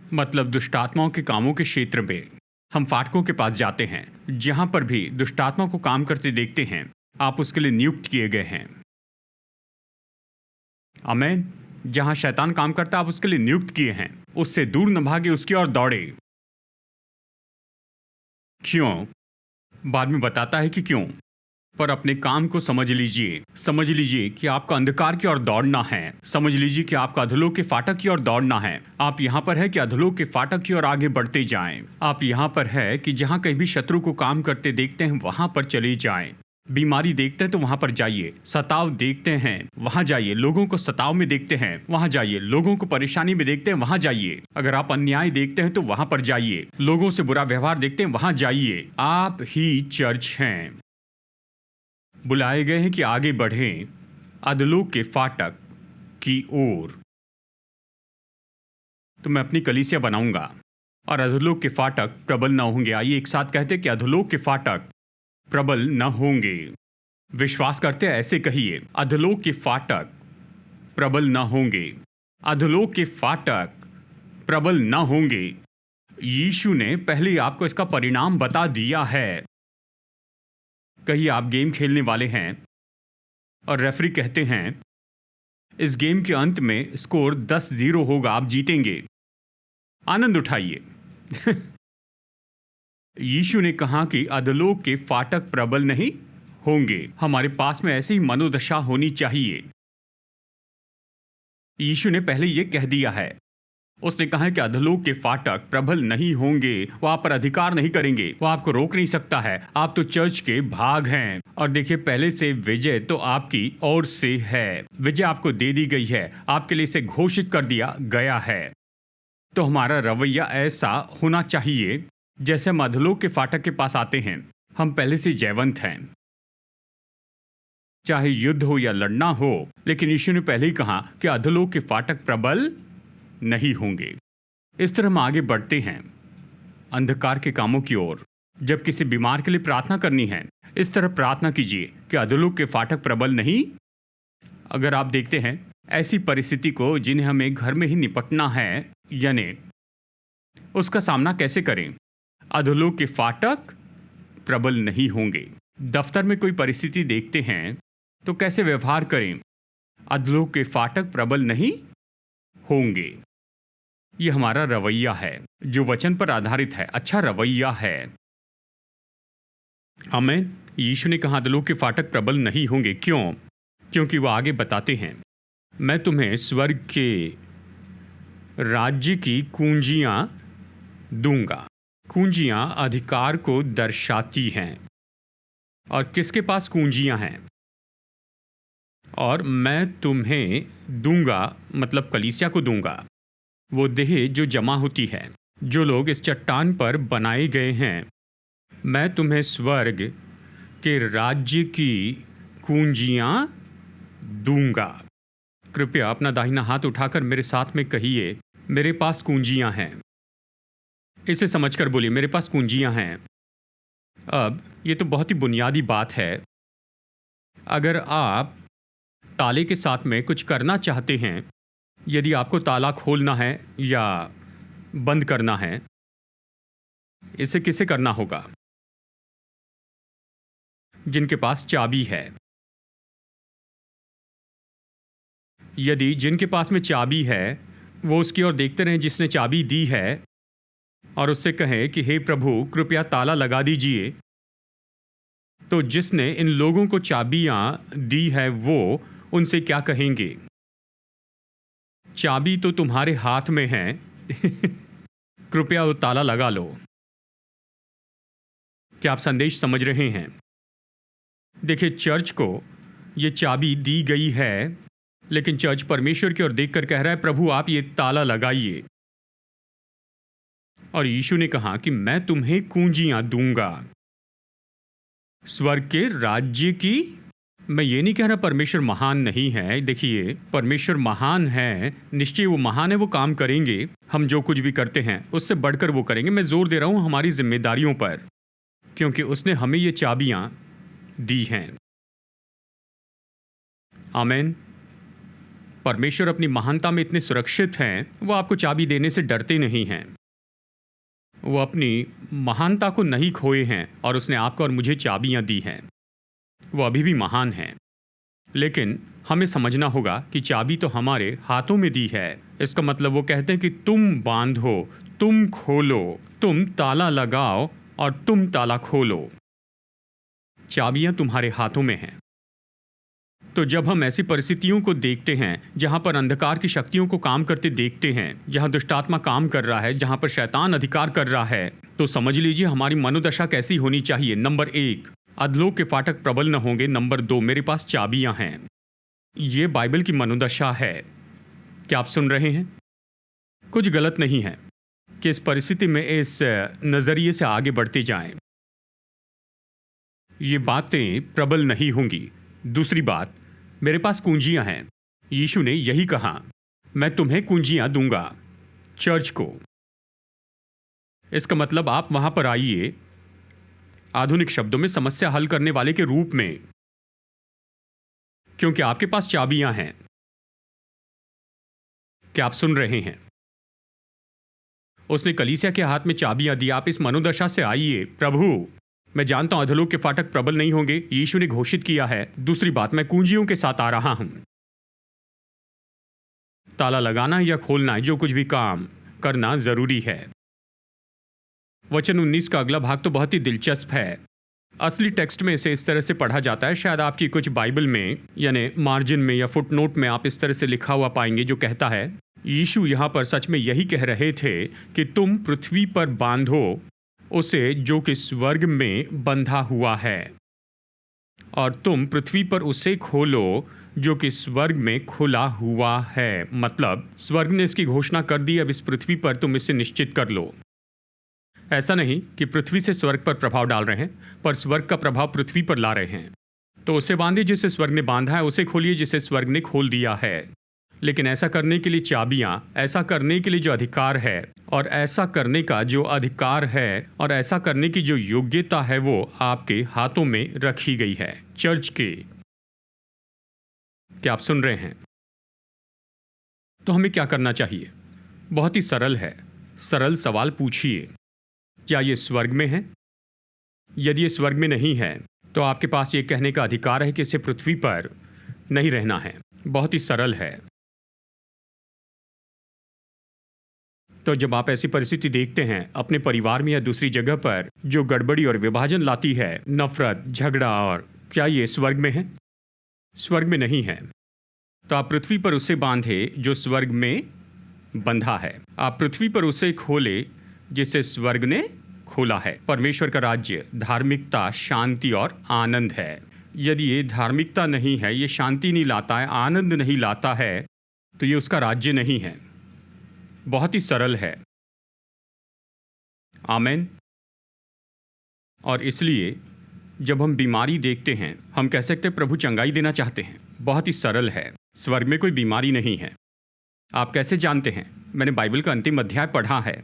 मतलब दुष्टात्माओं के कामों के क्षेत्र में हम फाटकों के पास जाते हैं। जहां पर भी दुष्टात्मा को काम करते देखते हैं, आप उसके लिए नियुक्त किए गए हैं। आमीन। जहां शैतान काम करता, आप उसके लिए नियुक्त किए हैं। उससे दूर न भागे, उसकी ओर दौड़े। क्यों? बाद में बताता है कि क्यों, पर अपने काम को समझ लीजिए। समझ लीजिए कि आपका अंधकार की ओर दौड़ना है। समझ लीजिए कि आपका अधोलोक के फाटक की ओर दौड़ना है। आप यहाँ पर है कि अधोलोक के फाटक की ओर आगे बढ़ते जाएं। आप यहाँ पर है कि जहाँ कहीं भी शत्रु को काम करते देखते हैं, वहां पर चले जाएं। बीमारी देखते हैं तो वहां पर जाइए। सताव देखते हैं, वहां जाइए। लोगों को सताव में देखते हैं, वहां जाइए। लोगों को परेशानी में देखते हैं, वहां जाइए। अगर आप अन्याय देखते हैं तो वहां पर जाइए। लोगों से बुरा व्यवहार देखते हैं, वहां जाइए। आप ही चर्च हैं, बुलाए गए हैं कि आगे बढ़ें अधोलोक के फाटक की ओर। तो मैं अपनी कलीसिया बनाऊंगा और अधोलोक के फाटक प्रबल न होंगे। आइए एक साथ कहते कि अधोलोक के फाटक प्रबल न होंगे। विश्वास करते हैं, ऐसे कहिए, अधोलोक के फाटक प्रबल न होंगे। अधोलोक के फाटक प्रबल न होंगे। यीशु ने पहले ही आपको इसका परिणाम बता दिया है। कहिए आप गेम खेलने वाले हैं और रेफरी कहते हैं इस गेम के अंत में स्कोर 10-0 होगा, आप जीतेंगे। आनंद उठाइए। यीशु ने कहा कि अधोलोक के फाटक प्रबल नहीं होंगे। हमारे पास में ऐसी ही मनोदशा होनी चाहिए। यीशु ने पहले यह कह दिया है। उसने कहा कि अधोलोक के फाटक प्रबल नहीं होंगे, वो आप पर अधिकार नहीं करेंगे, वो आपको रोक नहीं सकता है। आप तो चर्च के भाग हैं। और देखिए, पहले से विजय तो आपकी ओर से है। विजय आपको दे दी गई है, आपके लिए इसे घोषित कर दिया गया है। तो हमारा रवैया ऐसा होना चाहिए जैसे हम अधोलोक के फाटक के पास आते हैं, हम पहले से जयवंत हैं। चाहे युद्ध हो या लड़ना हो, लेकिन यीशु ने पहले ही कहा कि अधोलोक के फाटक प्रबल नहीं होंगे। इस तरह हम आगे बढ़ते हैं अंधकार के कामों की ओर। जब किसी बीमार के लिए प्रार्थना करनी है, इस तरह प्रार्थना कीजिए कि अधोलोक के फाटक प्रबल नहीं। अगर आप देखते हैं ऐसी परिस्थिति को जिन्हें हमें घर में ही निपटना है, यानी उसका सामना कैसे करें? अधोलोक के फाटक प्रबल नहीं होंगे। दफ्तर में कोई परिस्थिति देखते हैं तो कैसे व्यवहार करें? अधोलोक के फाटक प्रबल नहीं होंगे। यह हमारा रवैया है जो वचन पर आधारित है, अच्छा रवैया है। आमीन। यीशु ने कहा अधोलोक के फाटक प्रबल नहीं होंगे। क्यों? क्योंकि वह आगे बताते हैं, मैं तुम्हें स्वर्ग के राज्य की कुंजियां दूंगा। कुंजियां अधिकार को दर्शाती हैं। और किसके पास कुंजियां हैं? और मैं तुम्हें दूंगा मतलब कलीसिया को दूंगा, वो देह जो जमा होती है, जो लोग इस चट्टान पर बनाए गए हैं। मैं तुम्हें स्वर्ग के राज्य की कुंजियां दूंगा। कृपया अपना दाहिना हाथ उठाकर मेरे साथ में कहिए, मेरे पास कुंजियां हैं। इसे समझकर बोलिए, मेरे पास कुंजियां हैं। अब ये तो बहुत ही बुनियादी बात है। अगर आप ताले के साथ में कुछ करना चाहते हैं, यदि आपको ताला खोलना है या बंद करना है, इसे किसे करना होगा? जिनके पास चाबी है। यदि जिनके पास में चाबी है वो उसकी ओर देखते रहें जिसने चाबी दी है और उससे कहें कि हे प्रभु कृपया ताला लगा दीजिए, तो जिसने इन लोगों को चाबियां दी है वो उनसे क्या कहेंगे? चाबी तो तुम्हारे हाथ में है कृपया वो ताला लगा लो। क्या आप संदेश समझ रहे हैं? देखिए, चर्च को ये चाबी दी गई है, लेकिन चर्च परमेश्वर की ओर देखकर कह रहा है, प्रभु आप ये ताला लगाइए। और यीशु ने कहा कि मैं तुम्हें कुंजियां दूंगा स्वर्ग के राज्य की। मैं ये नहीं कह रहा परमेश्वर महान नहीं है। देखिए, परमेश्वर महान है, निश्चय वो महान है, वो काम करेंगे। हम जो कुछ भी करते हैं उससे बढ़कर वो करेंगे। मैं जोर दे रहा हूं हमारी जिम्मेदारियों पर, क्योंकि उसने हमें ये चाबियां दी हैं। आमीन। परमेश्वर अपनी महानता में इतने सुरक्षित हैं, वो आपको चाबी देने से डरते नहीं हैं। वो अपनी महानता को नहीं खोए हैं और उसने आपको और मुझे चाबियां दी हैं। वो अभी भी महान हैं, लेकिन हमें समझना होगा कि चाबी तो हमारे हाथों में दी है। इसका मतलब वो कहते हैं कि तुम बांधो, तुम खोलो, तुम ताला लगाओ और तुम ताला खोलो। चाबियां तुम्हारे हाथों में हैं। तो जब हम ऐसी परिस्थितियों को देखते हैं जहां पर अंधकार की शक्तियों को काम करते देखते हैं, जहां दुष्टात्मा काम कर रहा है, जहां पर शैतान अधिकार कर रहा है, तो समझ लीजिए हमारी मनोदशा कैसी होनी चाहिए। नंबर 1, अधोलोक के फाटक प्रबल न होंगे। नंबर 2, मेरे पास चाबियां हैं। ये बाइबल की मनोदशा है। क्या आप सुन रहे हैं? कुछ गलत नहीं है कि इस परिस्थिति में इस नजरिए से आगे बढ़ते जाएं। ये बातें प्रबल नहीं होंगी। दूसरी बात, मेरे पास कुंजियां हैं। यीशु ने यही कहा, मैं तुम्हें कुंजियां दूंगा चर्च को। इसका मतलब आप वहां पर आइए, आधुनिक शब्दों में समस्या हल करने वाले के रूप में, क्योंकि आपके पास चाबियां हैं। क्या आप सुन रहे हैं? उसने कलीसिया के हाथ में चाबियां दी। आप इस मनोदशा से आइए, प्रभु मैं जानता हूं अधोलोक के फाटक प्रबल नहीं होंगे, यीशु ने घोषित किया है। दूसरी बात, मैं कुंजियों के साथ आ रहा हूं। ताला लगाना या खोलना, जो कुछ भी काम करना जरूरी है। वचन 19 का अगला भाग तो बहुत ही दिलचस्प है। असली टेक्स्ट में इसे इस तरह से पढ़ा जाता है, शायद आपकी कुछ बाइबल में यानी मार्जिन में या फुटनोट में आप इस तरह से लिखा हुआ पाएंगे, जो कहता है यीशु यहां पर सच में यही कह रहे थे कि तुम पृथ्वी पर बांधो उसे जो कि स्वर्ग में बंधा हुआ है, और तुम पृथ्वी पर उसे खोलो जो कि स्वर्ग में खुला हुआ है। मतलब स्वर्ग ने इसकी घोषणा कर दी, अब इस पृथ्वी पर तुम इसे निश्चित कर लो। ऐसा नहीं कि पृथ्वी से स्वर्ग पर प्रभाव डाल रहे हैं, पर स्वर्ग का प्रभाव पृथ्वी पर ला रहे हैं। तो उसे बांधिए जिसे स्वर्ग ने बांधा है, उसे खोलिए जिसे स्वर्ग ने खोल दिया है। लेकिन ऐसा करने के लिए चाबियां, ऐसा करने के लिए जो अधिकार है, और ऐसा करने का जो अधिकार है और ऐसा करने की जो योग्यता है, वो आपके हाथों में रखी गई है, चर्च के। क्या आप सुन रहे हैं? तो हमें क्या करना चाहिए? बहुत ही सरल है। सरल सवाल पूछिए, क्या ये स्वर्ग में है? यदि ये स्वर्ग में नहीं है तो आपके पास ये कहने का अधिकार है कि इसे पृथ्वी पर नहीं रहना है। बहुत ही सरल है। तो जब आप ऐसी परिस्थिति देखते हैं अपने परिवार में या दूसरी जगह पर जो गड़बड़ी और विभाजन लाती है, नफरत, झगड़ा, और क्या ये स्वर्ग में है? स्वर्ग में नहीं है। तो आप पृथ्वी पर उसे बांधे जो स्वर्ग में बंधा है। आप पृथ्वी पर उसे खोले जिसे स्वर्ग ने खोला है। परमेश्वर का राज्य धार्मिकता, शांति और आनंद है। यदि ये धार्मिकता नहीं है, ये शांति नहीं लाता है, आनंद नहीं लाता है, तो ये उसका राज्य नहीं है। बहुत ही सरल है। आमेन। और इसलिए जब हम बीमारी देखते हैं हम कह सकते हैं प्रभु चंगाई देना चाहते हैं। बहुत ही सरल है। स्वर्ग में कोई बीमारी नहीं है। आप कैसे जानते हैं? मैंने बाइबल का अंतिम अध्याय पढ़ा है।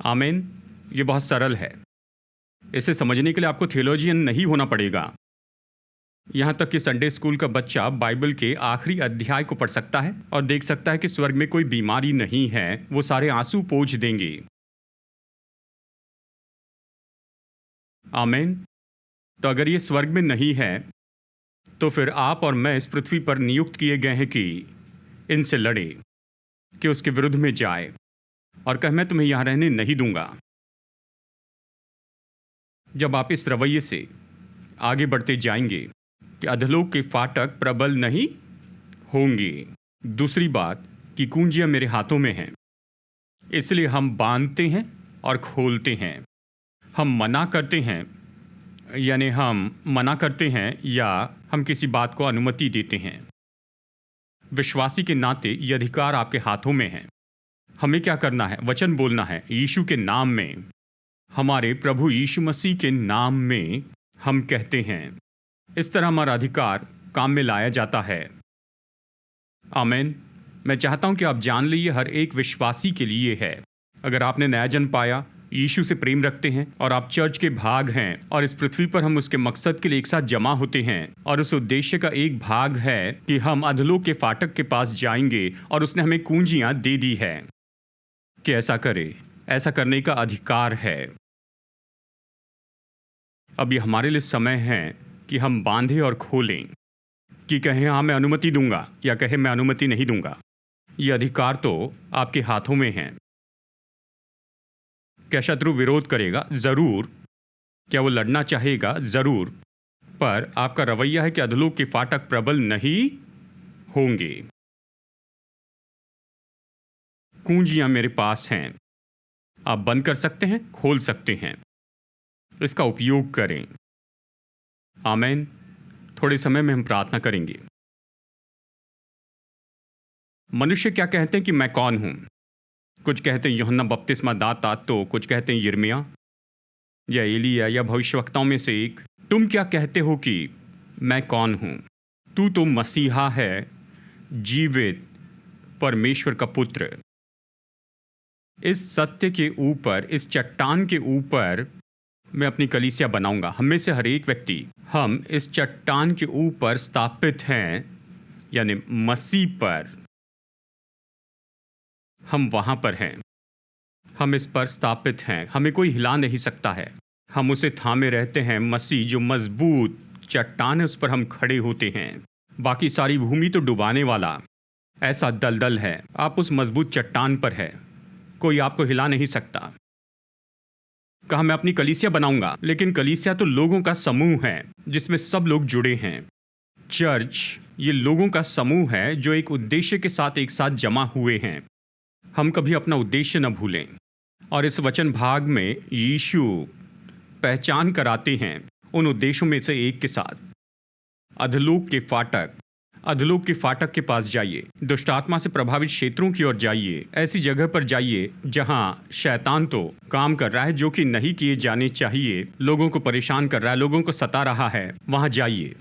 आमेन। ये बहुत सरल है। इसे समझने के लिए आपको थियोलॉजियन नहीं होना पड़ेगा। यहाँ तक कि संडे स्कूल का बच्चा बाइबल के आखिरी अध्याय को पढ़ सकता है और देख सकता है कि स्वर्ग में कोई बीमारी नहीं है। वो सारे आंसू पोंछ देंगे। आमेन। तो अगर ये स्वर्ग में नहीं है तो फिर आप और मैं इस पृथ्वी पर नियुक्त किए गए हैं कि इनसे लड़े, कि उसके विरुद्ध में जाए और कहे मैं तुम्हें यहाँ रहने नहीं दूंगा। जब आप इस रवैये से आगे बढ़ते जाएंगे कि अधलोक के फाटक प्रबल नहीं होंगे। दूसरी बात कि कुंजियां मेरे हाथों में हैं, इसलिए हम बांधते हैं और खोलते हैं। हम मना करते हैं, यानी हम मना करते हैं या हम किसी बात को अनुमति देते हैं। विश्वासी के नाते ये अधिकार आपके हाथों में है। हमें क्या करना है? वचन बोलना है यीशु के नाम में। हमारे प्रभु यीशु मसीह के नाम में हम कहते हैं। इस तरह हमारा अधिकार काम में लाया जाता है। आमीन। मैं चाहता हूं कि आप जान लीजिए हर एक विश्वासी के लिए है। अगर आपने नया जन्म पाया, यीशु से प्रेम रखते हैं और आप चर्च के भाग हैं और इस पृथ्वी पर हम उसके मकसद के लिए एक साथ जमा होते हैं और उस उद्देश्य का एक भाग है कि हम अधलोक के फाटक के पास जाएंगे और उसने हमें कुंजियां दे दी है कि ऐसा करे। ऐसा करने का अधिकार है। अब ये हमारे लिए समय है कि हम बांधें और खोलें, कि कहें हाँ मैं अनुमति दूंगा या कहें मैं अनुमति नहीं दूंगा। ये अधिकार तो आपके हाथों में है। क्या शत्रु विरोध करेगा? जरूर। क्या वो लड़ना चाहेगा? जरूर। पर आपका रवैया है कि अधलोक के फाटक प्रबल नहीं होंगे। कुंजियां मेरे पास हैं। आप बंद कर सकते हैं, खोल सकते हैं। इसका उपयोग करें। आमीन। थोड़े समय में हम प्रार्थना करेंगे। मनुष्य क्या कहते हैं कि मैं कौन हूं? कुछ कहते हैं यूहन्ना बपतिस्मा दाता, तो कुछ कहते हैं यिर्मयाह या एलिया या भविष्यवक्ताओं में से एक। तुम क्या कहते हो कि मैं कौन हूं? तू तो मसीहा है, जीवित परमेश्वर का पुत्र। इस सत्य के ऊपर, इस चट्टान के ऊपर मैं अपनी कलीसिया बनाऊंगा। हम में से हर एक व्यक्ति, हम इस चट्टान के ऊपर स्थापित हैं, यानी मसीह पर। हम वहां पर हैं। हम इस पर स्थापित हैं। हमें कोई हिला नहीं सकता है। हम उसे थामे रहते हैं। मसीह जो मजबूत चट्टान है उस पर हम खड़े होते हैं। बाकी सारी भूमि तो डुबाने वाला ऐसा दलदल है। आप उस मजबूत चट्टान पर है। कोई आपको हिला नहीं सकता। कहा मैं अपनी कलीसिया बनाऊंगा, लेकिन कलीसिया तो लोगों का समूह है जिसमें सब लोग जुड़े हैं। चर्च ये लोगों का समूह है जो एक उद्देश्य के साथ एक साथ जमा हुए हैं। हम कभी अपना उद्देश्य न भूलें। और इस वचन भाग में यीशु पहचान कराते हैं उन उद्देश्यों में से एक के साथ। अधलोक के फाटक। अधलोक के फाटक के पास जाइए। दुष्टात्मा से प्रभावित क्षेत्रों की ओर जाइए। ऐसी जगह पर जाइए जहां शैतान तो काम कर रहा है जो कि नहीं किए जाने चाहिए। लोगों को परेशान कर रहा है, लोगों को सता रहा है। वहां जाइए।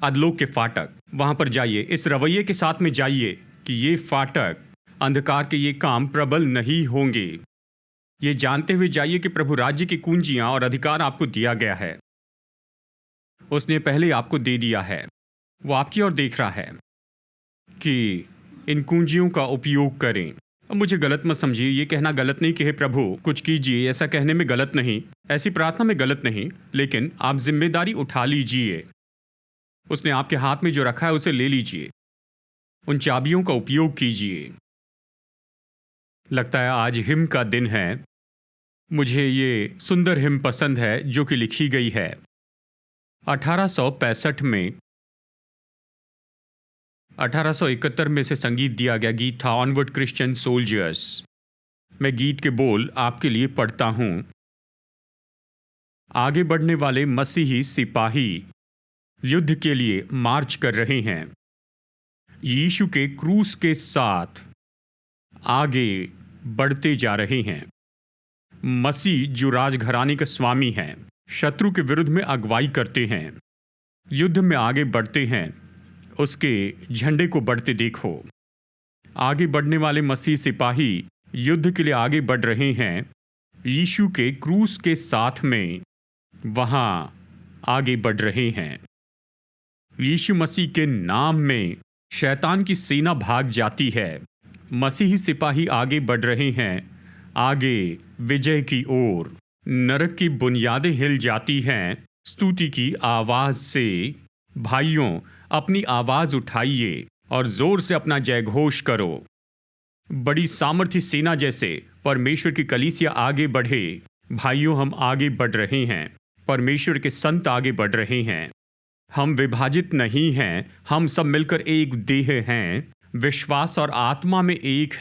अधलोक के फाटक, वहां पर जाइए। इस रवैये के साथ में जाइए कि ये फाटक, अंधकार के ये काम प्रबल नहीं होंगे। ये जानते हुए जाइए कि प्रभु राज्य की कुंजियां और अधिकार आपको दिया गया है। उसने पहले आपको दे दिया है। वो आपकी ओर देख रहा है कि इन कुंजियों का उपयोग करें। अब मुझे गलत मत समझिए, ये कहना गलत नहीं कि हे प्रभु कुछ कीजिए, ऐसा कहने में गलत नहीं, ऐसी प्रार्थना में गलत नहीं, लेकिन आप जिम्मेदारी उठा लीजिए। उसने आपके हाथ में जो रखा है उसे ले लीजिए, उन चाबियों का उपयोग कीजिए। लगता है आज हिम का दिन है। मुझे ये सुंदर हिम पसंद है जो कि लिखी गई है 1865 में। 1871 में से संगीत दिया गया गीत था ऑनवर्ड क्रिश्चियन सोल्जर्स। मैं गीत के बोल आपके लिए पढ़ता हूं। आगे बढ़ने वाले मसीही सिपाही युद्ध के लिए मार्च कर रहे हैं, यीशु के क्रूस के साथ आगे बढ़ते जा रहे हैं। मसीह जो राजघराने के स्वामी हैं, शत्रु के विरुद्ध में अगुवाई करते हैं, युद्ध में आगे बढ़ते हैं। उसके झंडे को बढ़ते देखो। आगे बढ़ने वाले मसीह सिपाही युद्ध के लिए आगे बढ़ रहे हैं, यीशु के क्रूस के साथ में वहां आगे बढ़ रहे हैं। यीशु मसीह के नाम में शैतान की सेना भाग जाती है। मसीही सिपाही आगे बढ़ रहे हैं, आगे विजय की ओर। नरक की बुनियादें हिल जाती हैं स्तुति की आवाज से। भाइयों, अपनी आवाज उठाइए और जोर से अपना जयघोष करो। बड़ी सामर्थ्य सेना जैसे परमेश्वर की कलीसिया आगे बढ़े। भाइयों, हम आगे बढ़ रहे हैं, परमेश्वर के संत आगे बढ़ रहे हैं। हम विभाजित नहीं हैं, हम सब मिलकर एक देह हैं, विश्वास और आत्मा में एक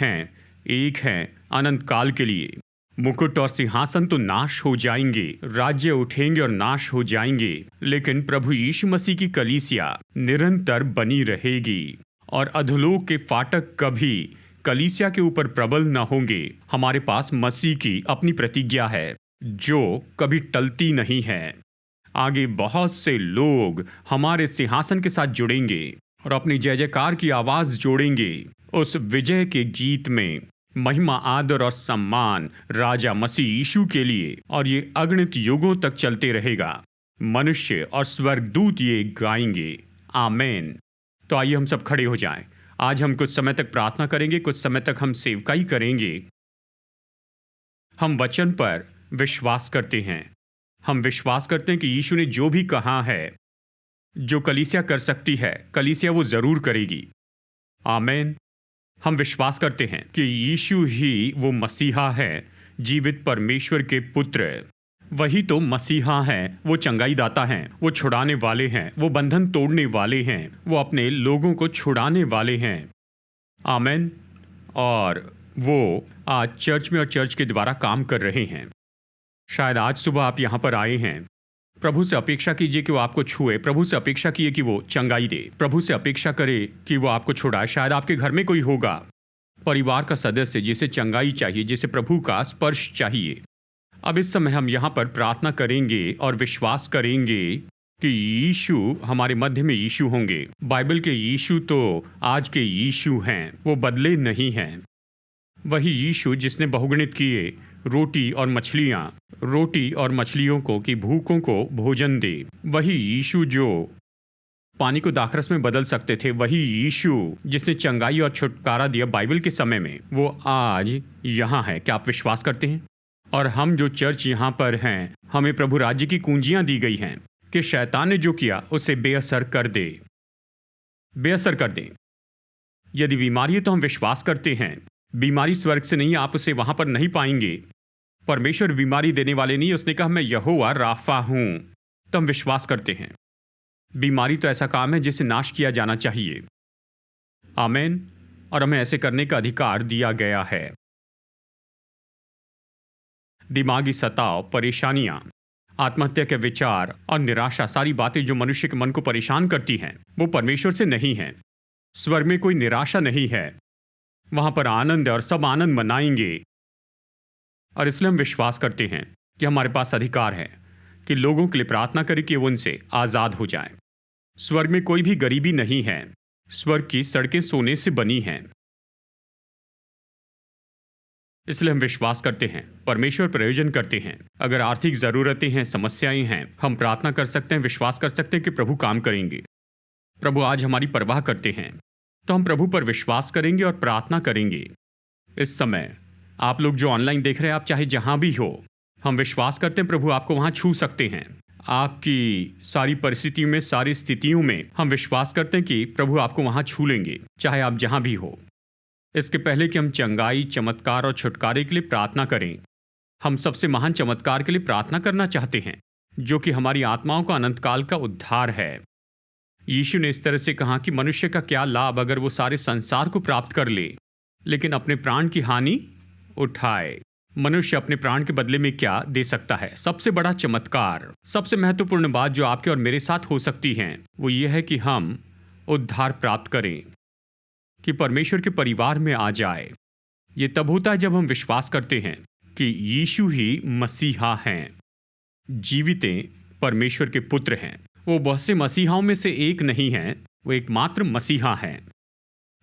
हैं अनंत काल के लिए। मुकुट और सिंहासन तो नाश हो जाएंगे, राज्य उठेंगे और नाश हो जाएंगे, लेकिन प्रभु यीशु मसीह की कलीसिया निरंतर बनी रहेगी और अधोलोक के फाटक कभी कलीसिया के ऊपर प्रबल न होंगे। हमारे पास मसीह की अपनी प्रतिज्ञा है जो कभी टलती नहीं है। आगे बहुत से लोग हमारे सिंहासन के साथ जुड़ेंगे और अपनी जय जयकार की आवाज जोड़ेंगे उस विजय के गीत में। महिमा, आदर और सम्मान राजा मसीह यीशु के लिए, और ये अगणित युगों तक चलते रहेगा। मनुष्य और स्वर्गदूत ये गाएंगे, आमेन। तो आइए हम सब खड़े हो जाएं। आज हम कुछ समय तक प्रार्थना करेंगे, कुछ समय तक हम सेवकाई करेंगे। हम वचन पर विश्वास करते हैं। हम विश्वास करते हैं कि यीशु ने जो भी कहा है, जो कलीसिया कर सकती है, कलीसिया वो जरूर करेगी, आमेन। हम विश्वास करते हैं कि यीशु ही वो मसीहा है, जीवित परमेश्वर के पुत्र। वही तो मसीहा हैं, वो चंगाई दाता हैं, वो छुड़ाने वाले हैं, वो बंधन तोड़ने वाले हैं, वो अपने लोगों को छुड़ाने वाले हैं, आमेन। और वो आज चर्च में और चर्च के द्वारा काम कर रहे हैं। शायद आज सुबह आप यहाँ पर आए हैं। प्रभु से अपेक्षा कीजिए कि वो आपको छुए, प्रभु से अपेक्षा कीजिए कि वो चंगाई दे, प्रभु से अपेक्षा करे कि वो आपको छुड़ाए। शायद आपके घर में कोई होगा, परिवार का सदस्य, जिसे चंगाई चाहिए, जिसे प्रभु का स्पर्श चाहिए। अब इस समय हम यहाँ पर प्रार्थना करेंगे और विश्वास करेंगे कि यीशु हमारे मध्य में यीशु होंगे। बाइबल के यीशु तो आज के यीशु हैं, वो बदले नहीं हैं। वही यीशु जिसने बहुगुणित किए रोटी और मछलियों को कि भूखों को भोजन दे। वही यीशु जो पानी को दाखरस में बदल सकते थे, वही यीशु जिसने चंगाई और छुटकारा दिया बाइबल के समय में, वो आज यहाँ है। क्या आप विश्वास करते हैं? और हम जो चर्च यहाँ पर हैं, हमें प्रभु राज्य की कुंजियाँ दी गई हैं कि शैतान ने जो किया उसे बेअसर कर दे। यदि बीमारी है तो हम विश्वास करते हैं बीमारी स्वर्ग से नहीं, आप उसे वहाँ पर नहीं पाएंगे। परमेश्वर बीमारी देने वाले नहीं, उसने कहा मैं यहोवा राफा हूँ। तो हम विश्वास करते हैं बीमारी तो ऐसा काम है जिसे नाश किया जाना चाहिए, आमेन। और हमें ऐसे करने का अधिकार दिया गया है। दिमागी सताव, परेशानियां, आत्महत्या के विचार और निराशा, सारी बातें जो मनुष्य के मन को परेशान करती हैं, वो परमेश्वर से नहीं हैं। स्वर्ग में कोई निराशा नहीं है, वहां पर आनंद है और सब आनंद मनाएंगे। और इसलिए हम विश्वास करते हैं कि हमारे पास अधिकार है कि लोगों के लिए प्रार्थना करें कि वो उनसे आज़ाद हो जाएं। स्वर्ग में कोई भी गरीबी नहीं है, स्वर्ग की सड़कें सोने से बनी हैं। इसलिए हम विश्वास करते हैं परमेश्वर प्रयोजन करते हैं। अगर आर्थिक ज़रूरतें हैं, समस्याएं हैं, हम प्रार्थना कर सकते हैं, विश्वास कर सकते हैं कि प्रभु काम करेंगे। प्रभु आज हमारी परवाह करते हैं, तो हम प्रभु पर विश्वास करेंगे और प्रार्थना करेंगे। इस समय आप लोग जो ऑनलाइन देख रहे हैं, आप चाहे जहां भी हो, हम विश्वास करते हैं प्रभु आपको वहां छू सकते हैं। आपकी सारी परिस्थितियों में, सारी स्थितियों में हम विश्वास करते हैं कि प्रभु आपको वहां छू लेंगे, चाहे आप जहां भी हो। इसके पहले कि हम चंगाई, चमत्कार और छुटकारे के लिए प्रार्थना करें, हम सबसे महान चमत्कार के लिए प्रार्थना करना चाहते हैं, जो कि हमारी आत्माओं का अनंतकाल का उद्धार है। यीशु ने इस तरह से कहा कि मनुष्य का क्या लाभ अगर वो सारे संसार को प्राप्त कर ले, लेकिन अपने प्राण की हानि उठाए। मनुष्य अपने प्राण के बदले में क्या दे सकता है? सबसे बड़ा चमत्कार, सबसे महत्वपूर्ण बात जो आपके और मेरे साथ हो सकती है, वो ये है कि हम उद्धार प्राप्त करें, कि परमेश्वर के परिवार में आ जाए। ये तब होता है जब हम विश्वास करते हैं कि यीशु ही मसीहा हैं, जीवित परमेश्वर के पुत्र हैं। वो बहुत से मसीहाओं में से एक नहीं हैं, वो एकमात्र मसीहा हैं।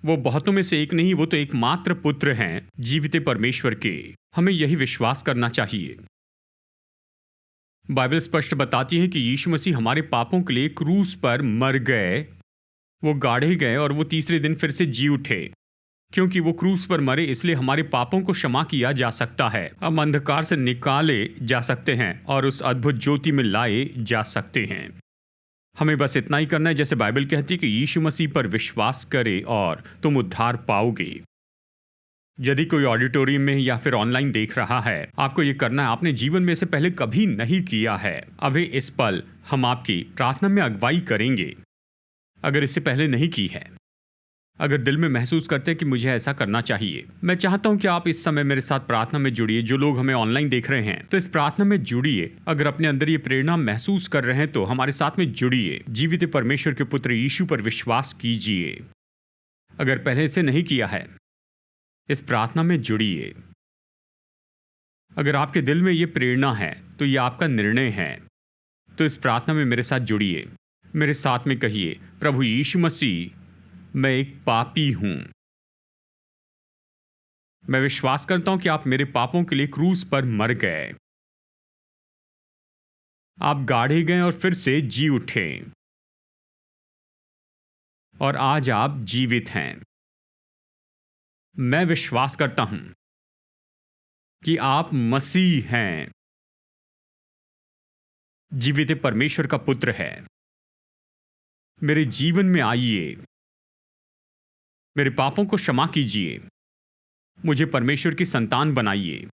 वो बहुतों में से एक नहीं, वो तो एकमात्र पुत्र हैं जीवित परमेश्वर के। हमें यही विश्वास करना चाहिए। बाइबल स्पष्ट बताती है कि यीशु मसीह हमारे पापों के लिए क्रूस पर मर गए, वो गाड़े गए और वो तीसरे दिन फिर से जी उठे। क्योंकि वो क्रूस पर मरे, इसलिए हमारे पापों को क्षमा किया जा सकता है। हम अंधकार से निकाले जा सकते हैं और उस अद्भुत ज्योति में लाए जा सकते हैं। हमें बस इतना ही करना है, जैसे बाइबल कहती है कि यीशु मसीह पर विश्वास करे और तुम उद्धार पाओगे। यदि कोई ऑडिटोरियम में या फिर ऑनलाइन देख रहा है, आपको ये करना है, आपने जीवन में से पहले कभी नहीं किया है। अभी इस पल हम आपकी प्रार्थना में अगुवाई करेंगे। अगर इससे पहले नहीं की है, अगर दिल में महसूस करते हैं कि मुझे ऐसा करना चाहिए, मैं चाहता हूं कि आप इस समय मेरे साथ प्रार्थना में जुड़िए। जो लोग हमें ऑनलाइन देख रहे हैं, तो इस प्रार्थना में जुड़िए। अगर अपने अंदर ये प्रेरणा महसूस कर रहे हैं, तो हमारे साथ में जुड़िए। जीवित परमेश्वर के पुत्र यीशु पर विश्वास कीजिए। अगर पहले से नहीं किया है, इस प्रार्थना में जुड़िए। अगर आपके दिल में ये प्रेरणा है, तो ये आपका निर्णय है, तो इस प्रार्थना में मेरे साथ जुड़िए। मेरे साथ में कहिए, प्रभु यीशु मसीह, मैं एक पापी हूं। मैं विश्वास करता हूं कि आप मेरे पापों के लिए क्रूस पर मर गए, आप गाड़े गए और फिर से जी उठे, और आज आप जीवित हैं। मैं विश्वास करता हूं कि आप मसीह हैं, जीवित परमेश्वर का पुत्र है। मेरे जीवन में आइए, मेरे पापों को क्षमा कीजिए, मुझे परमेश्वर की संतान बनाइए।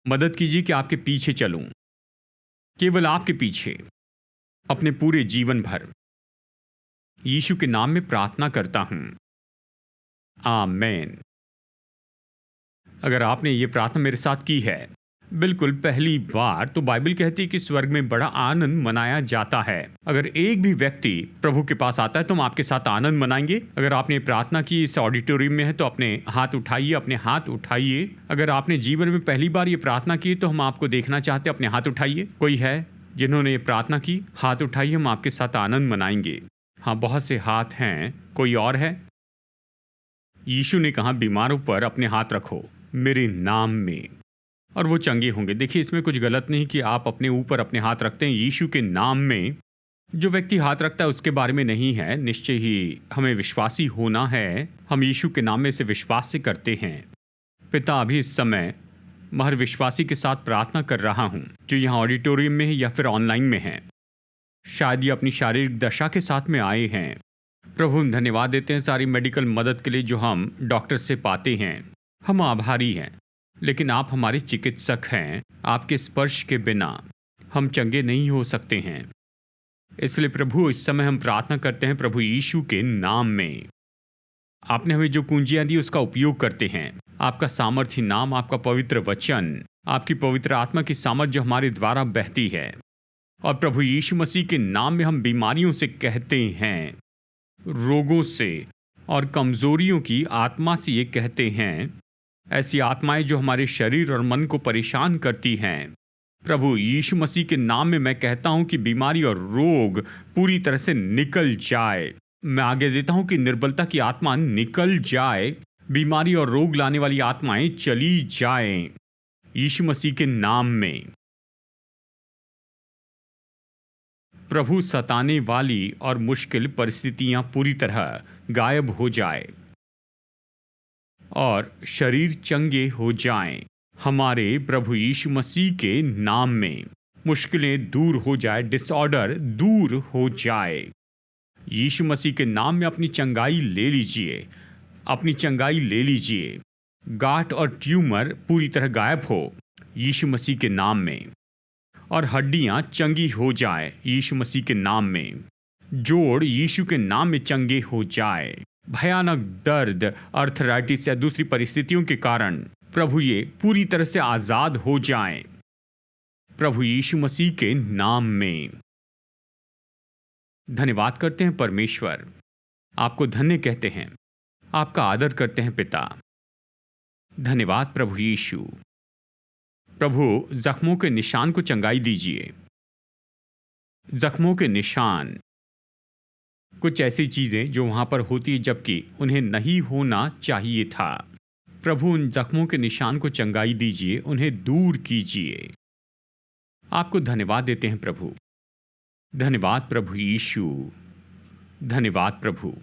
मदद कीजिए कि आपके पीछे चलूं, केवल आपके पीछे, अपने पूरे जीवन भर। यीशु के नाम में प्रार्थना करता हूं, आमीन। अगर आपने ये प्रार्थना मेरे साथ की है बिल्कुल पहली बार, तो बाइबल कहती है कि स्वर्ग में बड़ा आनंद मनाया जाता है। अगर एक भी व्यक्ति प्रभु के पास आता है, तो हम आपके साथ आनंद मनाएंगे। अगर आपने प्रार्थना की इस ऑडिटोरियम में है, तो अपने हाथ उठाइए, अपने हाथ उठाइए। अगर आपने जीवन में पहली बार ये प्रार्थना की, तो हम आपको देखना चाहते हैं, अपने हाथ उठाइए। कोई है जिन्होंने ये प्रार्थना की? हाथ उठाइए, हम आपके साथ आनंद मनाएंगे। हाँ, बहुत से हाथ हैं। कोई और है? यीशु ने कहा, बीमारों पर अपने हाथ रखो मेरे नाम में, और वो चंगे होंगे। देखिए, इसमें कुछ गलत नहीं कि आप अपने ऊपर अपने हाथ रखते हैं यीशु के नाम में। जो व्यक्ति हाथ रखता है उसके बारे में नहीं है, निश्चय ही हमें विश्वासी होना है। हम यीशु के नाम में से विश्वास से करते हैं। पिता, अभी इस समय मैं हर विश्वासी के साथ प्रार्थना कर रहा हूँ, जो यहाँ ऑडिटोरियम में है या फिर ऑनलाइन में है। शायद ये अपनी शारीरिक दशा के साथ में आए हैं। प्रभु, हम धन्यवाद देते हैं सारी मेडिकल मदद के लिए जो हम डॉक्टर से पाते हैं। हम आभारी हैं, लेकिन आप हमारे चिकित्सक हैं। आपके स्पर्श के बिना हम चंगे नहीं हो सकते हैं। इसलिए प्रभु, इस समय हम प्रार्थना करते हैं प्रभु यीशु के नाम में। आपने हमें जो कुंजियां दी उसका उपयोग करते हैं। आपका सामर्थ्य नाम, आपका पवित्र वचन, आपकी पवित्र आत्मा की सामर्थ जो हमारे द्वारा बहती है। और प्रभु यीशु मसीह के नाम में हम बीमारियों से कहते हैं, रोगों से और कमजोरियों की आत्मा से ये कहते हैं, ऐसी आत्माएं जो हमारे शरीर और मन को परेशान करती हैं। प्रभु यीशु मसीह के नाम में मैं कहता हूं कि बीमारी और रोग पूरी तरह से निकल जाए। मैं आगे देता हूं कि निर्बलता की आत्मा निकल जाए, बीमारी और रोग लाने वाली आत्माएं चली जाएं, यीशु मसीह के नाम में। प्रभु सताने वाली और मुश्किल परिस्थितियां पूरी तरह गायब हो जाए और शरीर चंगे हो जाएं। हमारे प्रभु यीशु मसीह के नाम में मुश्किलें दूर हो जाए, डिसऑर्डर दूर हो जाए। यीशु मसीह के नाम में अपनी चंगाई ले लीजिए, अपनी चंगाई ले लीजिए। गांठ और ट्यूमर पूरी तरह गायब हो यीशु मसीह के नाम में, और हड्डियां चंगी हो जाए यीशु मसीह के नाम में। जोड़ यीशु के नाम में चंगे हो जाए। भयानक दर्द, अर्थराइटिस या दूसरी परिस्थितियों के कारण प्रभु ये पूरी तरह से आजाद हो जाएं, प्रभु यीशु मसीह के नाम में। धन्यवाद करते हैं परमेश्वर, आपको धन्य कहते हैं, आपका आदर करते हैं पिता। धन्यवाद प्रभु यीशु। प्रभु जख्मों के निशान को चंगाई दीजिए। जख्मों के निशान, कुछ ऐसी चीजें जो वहां पर होती है जबकि उन्हें नहीं होना चाहिए था। प्रभु उन जख्मों के निशान को चंगाई दीजिए, उन्हें दूर कीजिए। आपको धन्यवाद देते हैं प्रभु। धन्यवाद प्रभु यीशु, धन्यवाद प्रभु।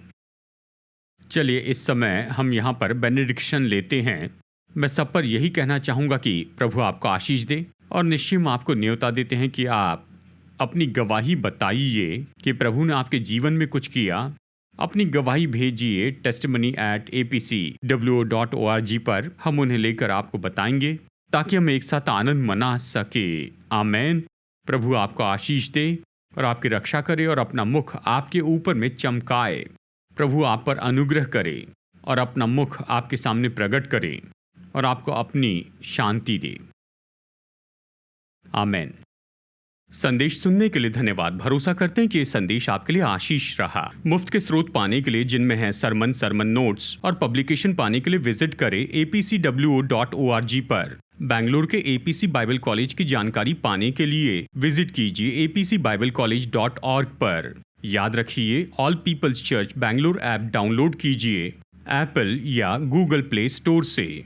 चलिए इस समय हम यहाँ पर बेनेडिक्शन लेते हैं। मैं सब पर यही कहना चाहूँगा कि प्रभु आपको आशीष दे, और निश्चय हम आपको न्योता देते हैं कि आप अपनी गवाही बताइए कि प्रभु ने आपके जीवन में कुछ किया। अपनी गवाही भेजिए testimony@apcwo.org पर। हम उन्हें लेकर आपको बताएंगे ताकि हम एक साथ आनंद मना सके। आमेन। प्रभु आपको आशीष दे और आपकी रक्षा करे और अपना मुख आपके ऊपर में चमकाए। प्रभु आप पर अनुग्रह करे और अपना मुख आपके सामने प्रकट करे और आपको अपनी शांति दे। आमेन। संदेश सुनने के लिए धन्यवाद। भरोसा करते हैं कि ये संदेश आपके लिए आशीष रहा। मुफ्त के स्रोत पाने के लिए, जिनमें हैं सरमन नोट्स और पब्लिकेशन, पाने के लिए विजिट करें apcwo.org पर। बेंगलुरु के एपीसी बाइबल कॉलेज की जानकारी पाने के लिए विजिट कीजिए apcbiblecollege.org पर। याद रखिए, All Peoples Church Bengaluru app download कीजिए एप्पल या गूगल प्ले स्टोर से।